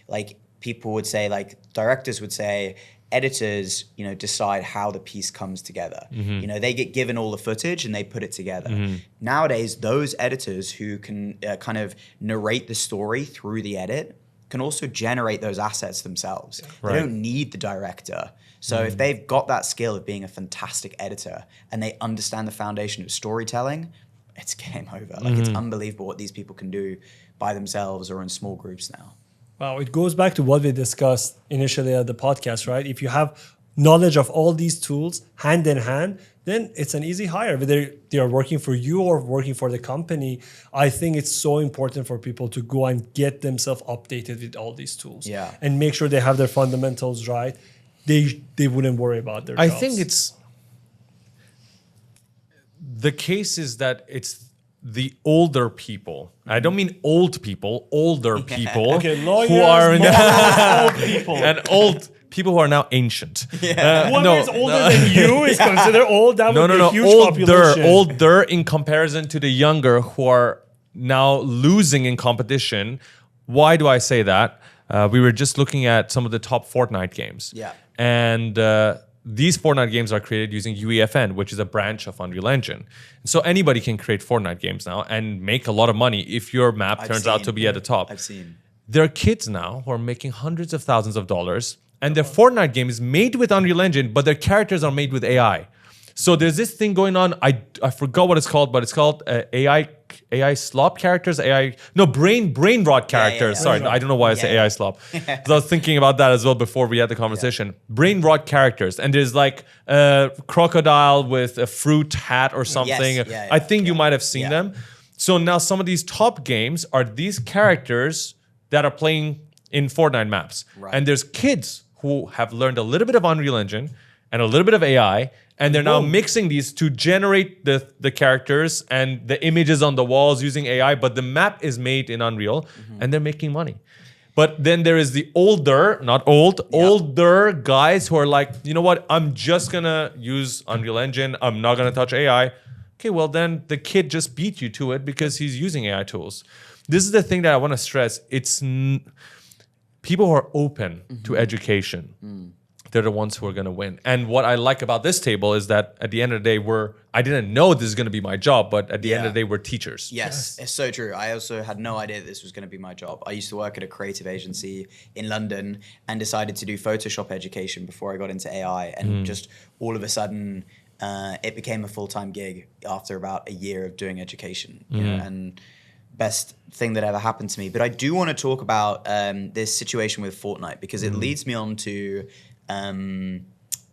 like people would say, like directors would say, editors, you know, decide how the piece comes together. You know, they get given all the footage and they put it together. Nowadays, those editors who can kind of narrate the story through the edit can also generate those assets themselves. They don't need the director. So if they've got that skill of being a fantastic editor and they understand the foundation of storytelling, it's game over. Like it's unbelievable what these people can do by themselves or in small groups now. Wow, it goes back to what we discussed initially at the podcast, right? If you have knowledge of all these tools hand in hand, then it's an easy hire. Whether they are working for you or working for the company, I think it's so important for people to go and get themselves updated with all these tools. And make sure they have their fundamentals right. They wouldn't worry about their jobs. I think it's... The case is that it's the older people. I don't mean old people, older people lawyers, who are old people. And old people who are now ancient. Whoever is older than you is considered old. That would be a huge population. Older in comparison to the younger who are now losing in competition. Why do I say that? We were just looking at some of the top Fortnite games. And these Fortnite games are created using UEFN, which is a branch of Unreal Engine. So anybody can create Fortnite games now and make a lot of money if your map turns out to be at the top. There are kids now who are making hundreds of thousands of dollars, and their Fortnite game is made with Unreal Engine, but their characters are made with AI. So there's this thing going on. I forgot what it's called, but it's called AI slop characters. Brain rot characters. Sorry, I don't know why I say AI slop. I was thinking about that as well before we had the conversation. Brain rot characters, and there's like a crocodile with a fruit hat or something. I think you might have seen them. So now some of these top games are these characters that are playing in Fortnite maps, and there's kids who have learned a little bit of Unreal Engine and a little bit of AI. And they're now mixing these to generate the characters and the images on the walls using AI, but the map is made in Unreal, and they're making money. But then there is the older, not old, older guys who are like, you know what? I'm just gonna use Unreal Engine. I'm not gonna touch AI. Okay, well then the kid just beat you to it because he's using AI tools. This is the thing that I want to stress. It's people who are open to education. They're the ones who are going to win. And what I like about this table is that at the end of the day, I didn't know this is going to be my job, but at the end of the day, we're teachers. Yes, it's so true. I also had no idea that this was going to be my job. I used to work at a creative agency in London and decided to do Photoshop education before I got into AI. And just all of a sudden, it became a full-time gig after about a year of doing education. You know, and best thing that ever happened to me. But I do want to talk about this situation with Fortnite because it leads me on to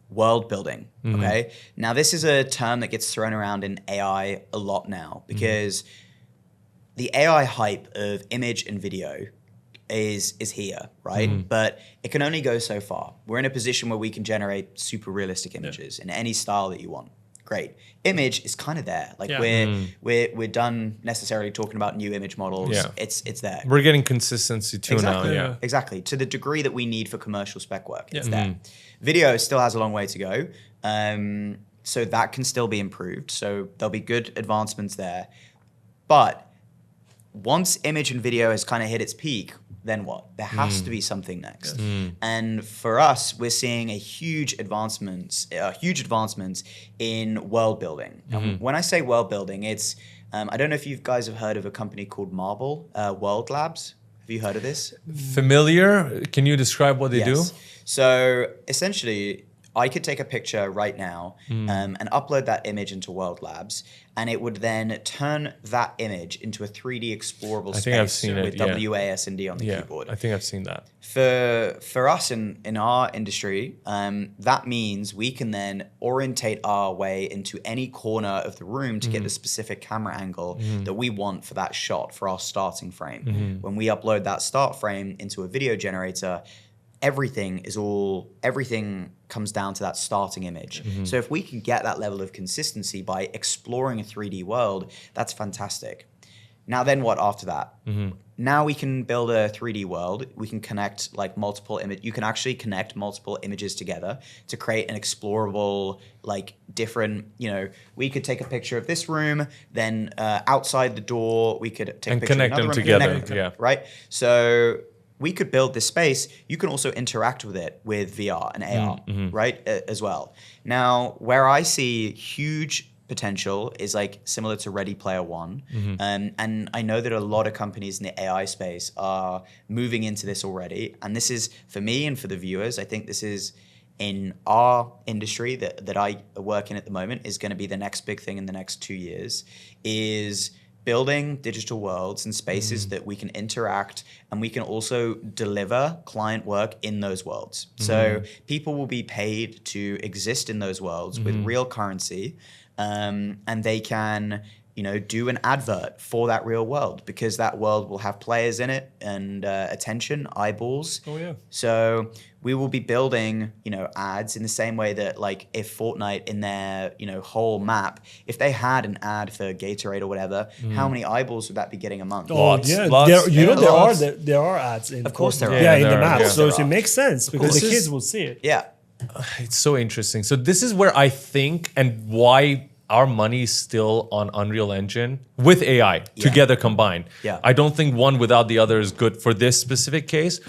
world building. Okay, now this is a term that gets thrown around in AI a lot now because the AI hype of image and video is here, right? But it can only go so far. We're in a position where we can generate super realistic images in any style that you want. Great. Image is kind of there. Like we're done necessarily talking about new image models. Yeah. It's there. We're getting consistency too now. Yeah. Exactly. To the degree that we need for commercial spec work. It's there. Video still has a long way to go. So that can still be improved. So there'll be good advancements there. But once image and video has kind of hit its peak, then what? There has to be something next. And for us, we're seeing a huge advancements in world building. And when I say world building, it's I don't know if you guys have heard of a company called Marble World Labs. Have you heard of this? Familiar? Can you describe what they do? So essentially, I could take a picture right now and upload that image into World Labs, and it would then turn that image into a 3D explorable space with WASD on the keyboard. I think I've seen that. For us in our industry, that means we can then orientate our way into any corner of the room to get the specific camera angle that we want for that shot, for our starting frame. When we upload that start frame into a video generator, everything comes down to that starting image. So if we can get that level of consistency by exploring a 3D world, that's fantastic. Now then what after that? Now we can build a 3D world. We can connect like multiple images. You can actually connect multiple images together to create an explorable, like different, we could take a picture of this room, then outside the door, we could take a picture connect of another them room, together. Right? So we could build this space. You can also interact with it with VR and AR, right, as well. Now, where I see huge potential is like similar to Ready Player One. And I know that a lot of companies in the AI space are moving into this already. And this is, for me and for the viewers, I think this is in our industry that I work in at the moment is going to be the next big thing in the next 2 years is building digital worlds and spaces that we can interact and we can also deliver client work in those worlds. So people will be paid to exist in those worlds with real currency and they can do an advert for that real world because that world will have players in it and attention, eyeballs. Oh yeah. So we will be building, ads in the same way that like if Fortnite in their, whole map, if they had an ad for Gatorade or whatever, how many eyeballs would that be getting a month? Lots. There are ads in. Of course there are. Yeah, in the there are. map. Yeah. So it makes sense because the kids will see it. Yeah. It's so interesting. So this is where I think and why our money is still on Unreal Engine with AI together combined. Yeah. I don't think one without the other is good for this specific case.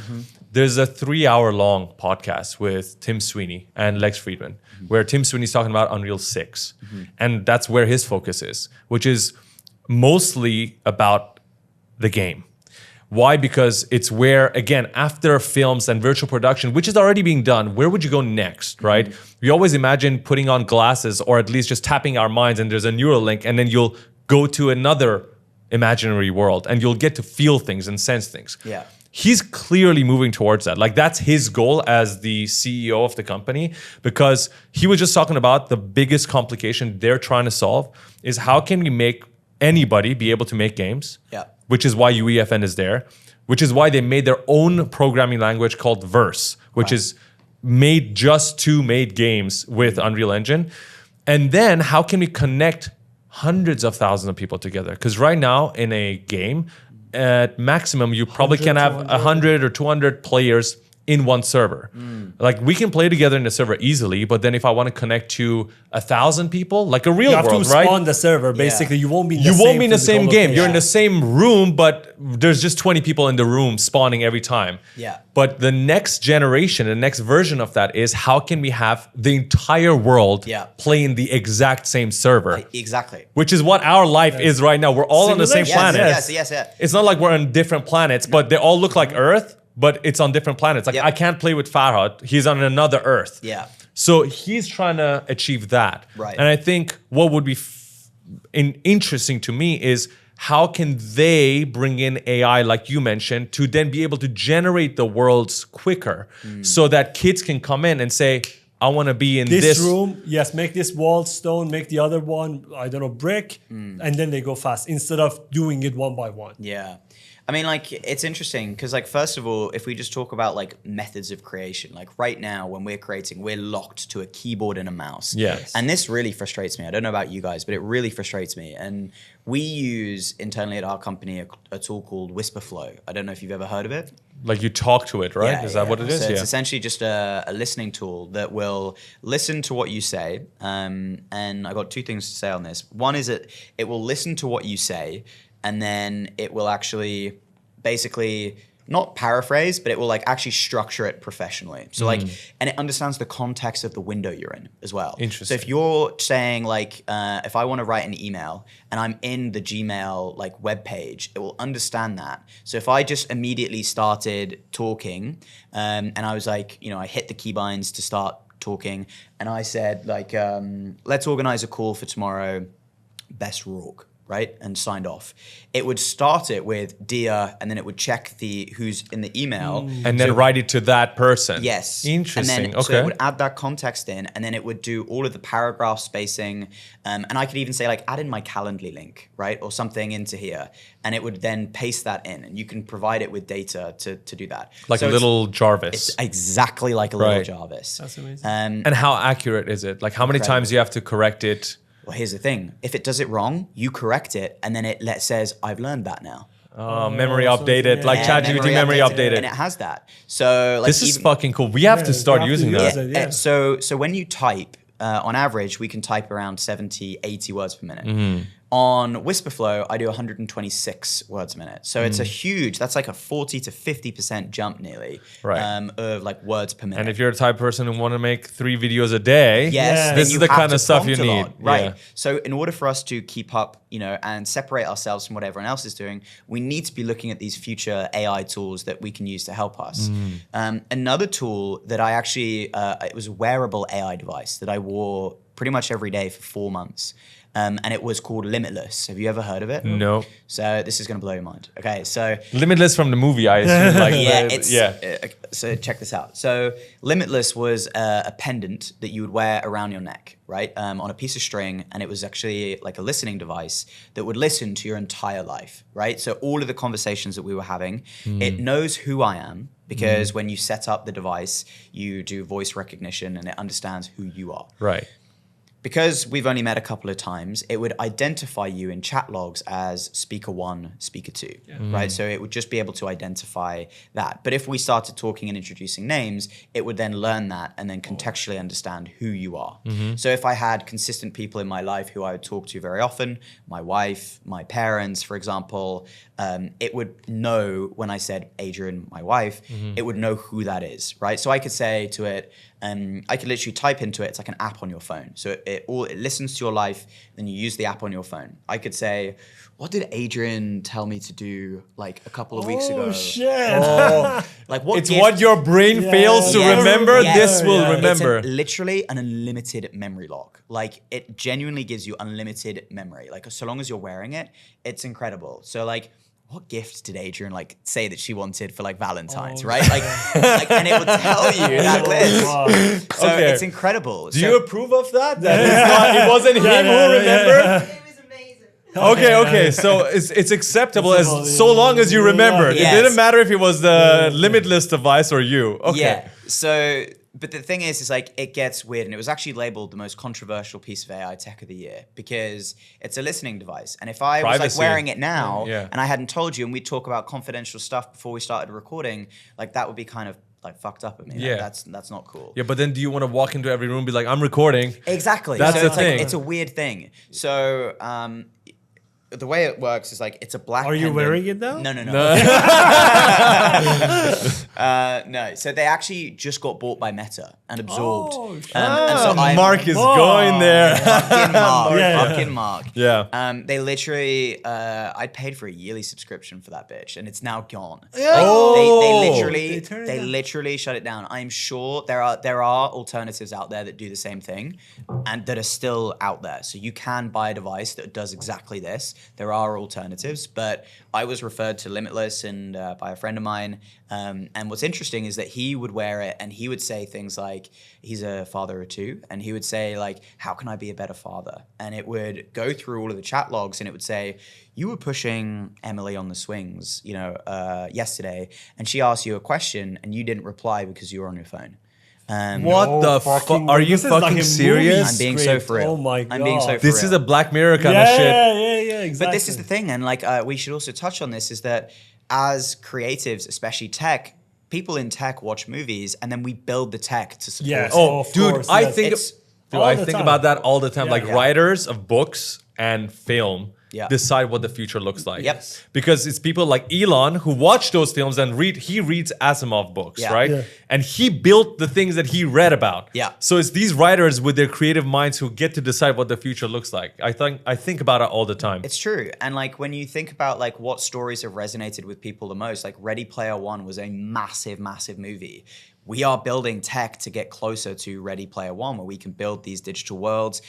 There's a 3-hour-long podcast with Tim Sweeney and Lex Friedman, where Tim Sweeney's talking about Unreal 6. And that's where his focus is, which is mostly about the game. Why? Because it's where, again, after films and virtual production, which is already being done, where would you go next, right? We always imagine putting on glasses or at least just tapping our minds and there's a neural link and then you'll go to another imaginary world and you'll get to feel things and sense things. Yeah. He's clearly moving towards that. Like that's his goal as the CEO of the company because he was just talking about the biggest complication they're trying to solve is how can we make anybody be able to make games? Yeah. Which is why UEFN is there, which is why they made their own programming language called Verse, which is made just to make games with Unreal Engine. And then how can we connect hundreds of thousands of people together? Because right now in a game, at maximum, you probably 100, can have 200. 100 or 200 players in one server. Like we can play together in the server easily, but then if I want to connect to 1,000 people, like a real You have world, to right? spawn the server. Basically, you won't be. In the You same won't be in the same physical game. You're in location. the same room, but there's just 20 people in the room spawning every time. Yeah. But the next generation, the next version of that is how can we have the entire world Yeah. play in the exact same server? Exactly. Which is what our life is right now. We're all on the same Simulation. planet. Yes. It's not like we're on different planets, but they all look like Earth, but it's on different planets. Like Yep. I can't play with Farhad. He's on another Earth. Yeah. So he's trying to achieve that. Right. And I think what would be interesting to me is how can they bring in AI, like you mentioned, to then be able to generate the worlds quicker so that kids can come in and say, I want to be in This room, yes, make this wall stone, make the other one, I don't know, brick, and then they go fast instead of doing it one by one. Yeah. I mean, like, it's interesting because, like, first of all, if we just talk about, like, methods of creation, like, right now, when we're creating, we're locked to a keyboard and a mouse. Yes. And this really frustrates me. I don't know about you guys, but it really frustrates me. And we use, internally at our company, a tool called Whisperflow. I don't know if you've ever heard of it. Like you talk to it, right? Yeah, Is that what it is? So it's essentially just a listening tool that will listen to what you say. And I got two things to say on this. One is that it will listen to what you say, and then it will actually basically not paraphrase, but it will like actually structure it professionally. So like, and it understands the context of the window you're in as well. Interesting. So if you're saying like, if I want to write an email and I'm in the Gmail like web page, it will understand that. So if I just immediately started talking, and I was like, you know, I hit the keybinds to start talking, and I said like, let's organize a call for tomorrow, best Rourke. Right, and signed off. It would start it with dear, and then it would check who's in the email, And then write it to that person. yes, Interesting. And then, Okay. so it would add that context in, and then it would do all of the paragraph spacing, and I could even say like add in my Calendly link, right, or something into here, and it would then paste that in, and you can provide it with data to do that. Like So a little Jarvis. it's exactly like a little Right. Jarvis. That's amazing. And how accurate is it? Like how many times do you have to correct it? Well, here's the thing: if it does it wrong, you correct it, and then it says, "I've learned that now." Memory so updated, yeah. like And ChatGPT memory updated. and it has that. So like This is even- fucking cool. We have to Yeah, start you have to using use that. it. Yeah. So when you type, on average, we can type around 70, 80 words per minute. Mm-hmm. On Whisperflow, I do 126 words a minute. So Mm. it's a huge, that's like a 40 to 50% jump nearly Right. Of like words per minute. And if you're the type of person who want to make 3 videos a day, Yes, Yeah. then this is you the have kind to of stuff you prompt a need. lot, right? Yeah. So in order for us to keep up, you know, and separate ourselves from what everyone else is doing, we need to be looking at these future AI tools that we can use to help us. Another tool that I actually, it was a wearable AI device that I wore pretty much every day for 4 months. And it was called Limitless. Have you ever heard of it? No. So this is going to blow your mind. Okay, so Limitless from the movie, I assume. Like yeah, the- it's yeah. so check this out. So Limitless was a pendant that you would wear around your neck, right, on a piece of string, and it was actually like a listening device that would listen to your entire life, right? So all of the conversations that we were having, it knows who I am because when you set up the device, you do voice recognition and it understands who you are. Right. Because we've only met a couple of times, it would identify you in chat logs as speaker 1, speaker 2, right? So it would just be able to identify that. But if we started talking and introducing names, it would then learn that and then contextually understand who you are. So if I had consistent people in my life who I would talk to very often, my wife, my parents, for example, it would know when I said Adrian, my wife, it would know who that is, right? So I could say to it, I could literally type into it. It's like an app on your phone. So it listens to your life, then you use the app on your phone. I could say, what did Adrian tell me to do like a couple of weeks ago? Oh shit! Like what It's gift- what your brain fails to Yes, remember, yes, this will yeah. remember. It's literally an unlimited memory lock. Like it genuinely gives you unlimited memory. Like so long as you're wearing it, it's incredible. So like, what gift did Adrian like say that she wanted for like Valentine's, right? Like, and it would tell you that list. Wow. So Okay. it's incredible. Do you approve of that? It wasn't him who remembered? It was amazing. Okay. So it's acceptable as so long as you remembered. Yes. It didn't matter if it was the limitless device or you. Okay. Yeah. So But the thing is like it gets weird, and it was actually labeled the most controversial piece of AI tech of the year because it's a listening device. And if I was like wearing it now and I hadn't told you, and we talk about confidential stuff before we started recording, like that would be kind of like fucked up at me. Yeah, like, that's not cool. Yeah, but then do you want to walk into every room and be like, I'm recording? Exactly. That's the it's thing. Like, it's a weird thing. So the way it works is like it's a black. Are you wearing it now? No. No. So they actually just got bought by Meta and absorbed. Oh, and so Mark is going there. Fucking Mark. Yeah. They literally, I paid for a yearly subscription for that bitch, and it's now gone. They literally shut it down. I'm sure there are alternatives out there that do the same thing, and that are still out there. So you can buy a device that does exactly this. There are alternatives, but I was referred to Limitless and by a friend of mine. And what's interesting is that he would wear it and he would say things like, he's a father of two, and he would say like, how can I be a better father? And it would go through all of the chat logs and it would say, you were pushing Emily on the swings, yesterday, and she asked you a question and you didn't reply because you were on your phone. What the fuck? Are you fucking serious? I'm being so for real. Oh my God. I'm being so for real. This is a Black Mirror kind of shit. Yeah, exactly. But this is the thing, and like we should also touch on this, is that as creatives, especially tech, people in tech watch movies and then we build the tech to support it. Of dude, course, I yes. think all the time. about that all the time. Yeah. Like writers of books and film decide what the future looks like. Yep. Because it's people like Elon who watch those films and he reads Asimov books, right? Yeah. And he built the things that he read about. Yeah. So it's these writers with their creative minds who get to decide what the future looks like. I think about it all the time. It's true. And like when you think about like what stories have resonated with people the most, like Ready Player One was a massive, massive movie. We are building tech to get closer to Ready Player One, where we can build these digital worlds.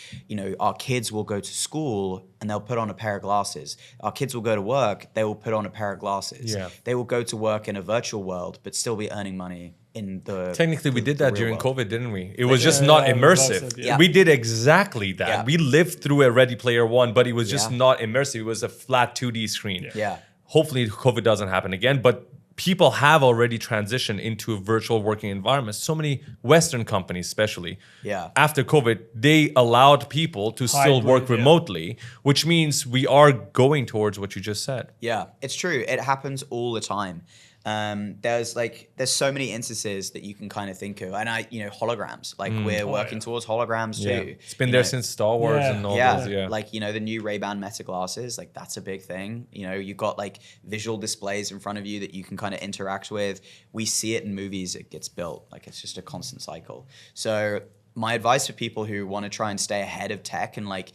Our kids will go to school and they'll put on a pair of glasses. Our kids will go to work, they will put on a pair of glasses. Yeah. They will go to work in a virtual world, but still be earning money in the Technically, we did that real during world. COVID, didn't we? It was just not immersive. Yeah. We did exactly that. Yeah. We lived through a Ready Player One, but it was just not immersive. It was a flat 2D screen. Yeah. Hopefully, COVID doesn't happen again, but people have already transitioned into virtual working environments. So many Western companies, especially, after COVID, they allowed people to still work remotely, which means we are going towards what you just said. Yeah, it's true. It happens all the time. There's so many instances that you can kind of think of, and holograms. Like we're working towards holograms too. It's been there since Star Wars and all those. Yeah, like the new Ray-Ban Meta glasses. Like that's a big thing. You've got like visual displays in front of you that you can kind of interact with. We see it in movies. It gets built. Like it's just a constant cycle. So my advice for people who want to try and stay ahead of tech, and like,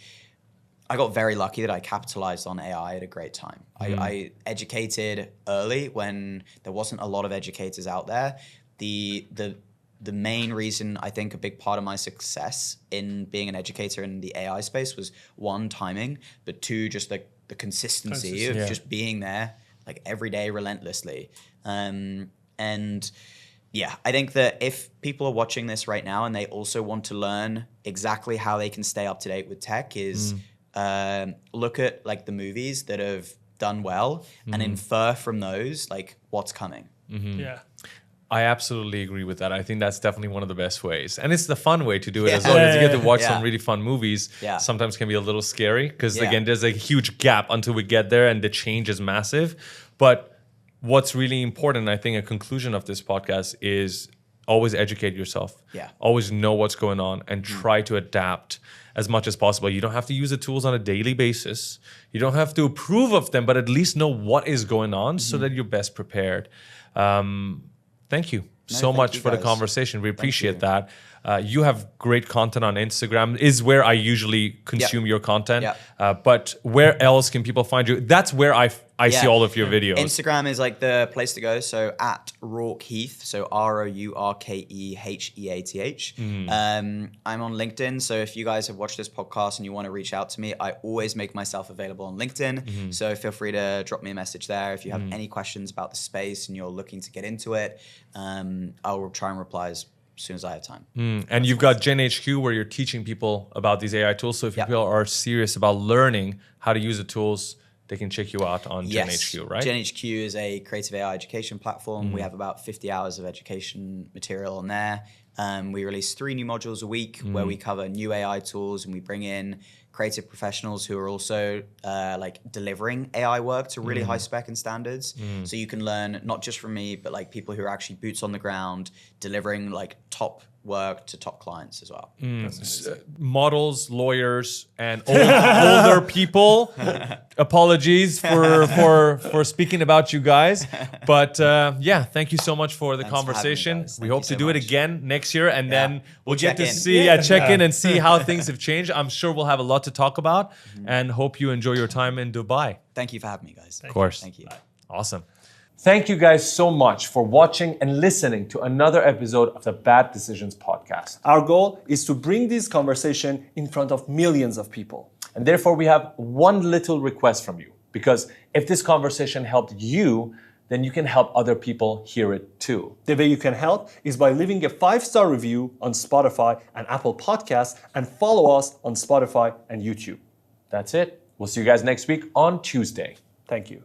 I got very lucky that I capitalized on AI at a great time. I educated early when there wasn't a lot of educators out there. The main reason, I think a big part of my success in being an educator in the AI space was one, timing, but two, just like the consistency of just being there like every day relentlessly. And yeah, I think that if people are watching this right now and they also want to learn exactly how they can stay up to date with tech is look at like the movies that have done well and infer from those like what's coming. Yeah. I absolutely agree with that. I think that's definitely one of the best ways. And it's the fun way to do it as well. Because you get to watch some really fun movies. Yeah. Sometimes can be a little scary because again, there's a huge gap until we get there and the change is massive. But what's really important, I think a conclusion of this podcast is always educate yourself. Yeah. Always know what's going on and try to adapt as much as possible. You don't have to use the tools on a daily basis. You don't have to approve of them, but at least know what is going on so that you're best prepared. Thank you so much for the conversation. We appreciate that. You have great content on Instagram, is where I usually consume your content. But where else can people find you? That's where I see all of your videos. Instagram is like the place to go. So at Rourke Heath, so ROURKEHEATH. I'm on LinkedIn. So if you guys have watched this podcast and you want to reach out to me, I always make myself available on LinkedIn. So feel free to drop me a message there. If you have any questions about the space and you're looking to get into it, I'll try and reply as soon as I have time. And you've got Gen HQ where you're teaching people about these AI tools. So if people are serious about learning how to use the tools, they can check you out on GenHQ, right? GenHQ is a creative AI education platform. We have about 50 hours of education material on there. We release 3 new modules a week where we cover new AI tools, and we bring in creative professionals who are also like delivering AI work to really high spec and standards. So you can learn not just from me, but like people who are actually boots on the ground delivering like top work to top clients as well. Models, lawyers, and older people. Apologies for speaking about you guys, but yeah, thank you so much for the conversation. We hope to do it again next year, and then we'll get to see, check in and see how things have changed. I'm sure we'll have a lot to talk about, and hope you enjoy your time in Dubai. Thank you for having me, guys. Of course. Thank you. Awesome. Thank you guys so much for watching and listening to another episode of the Bad Decisions podcast. Our goal is to bring this conversation in front of millions of people. And therefore, we have one little request from you. Because if this conversation helped you, then you can help other people hear it too. The way you can help is by leaving a 5-star review on Spotify and Apple Podcasts, and follow us on Spotify and YouTube. That's it. We'll see you guys next week on Tuesday. Thank you.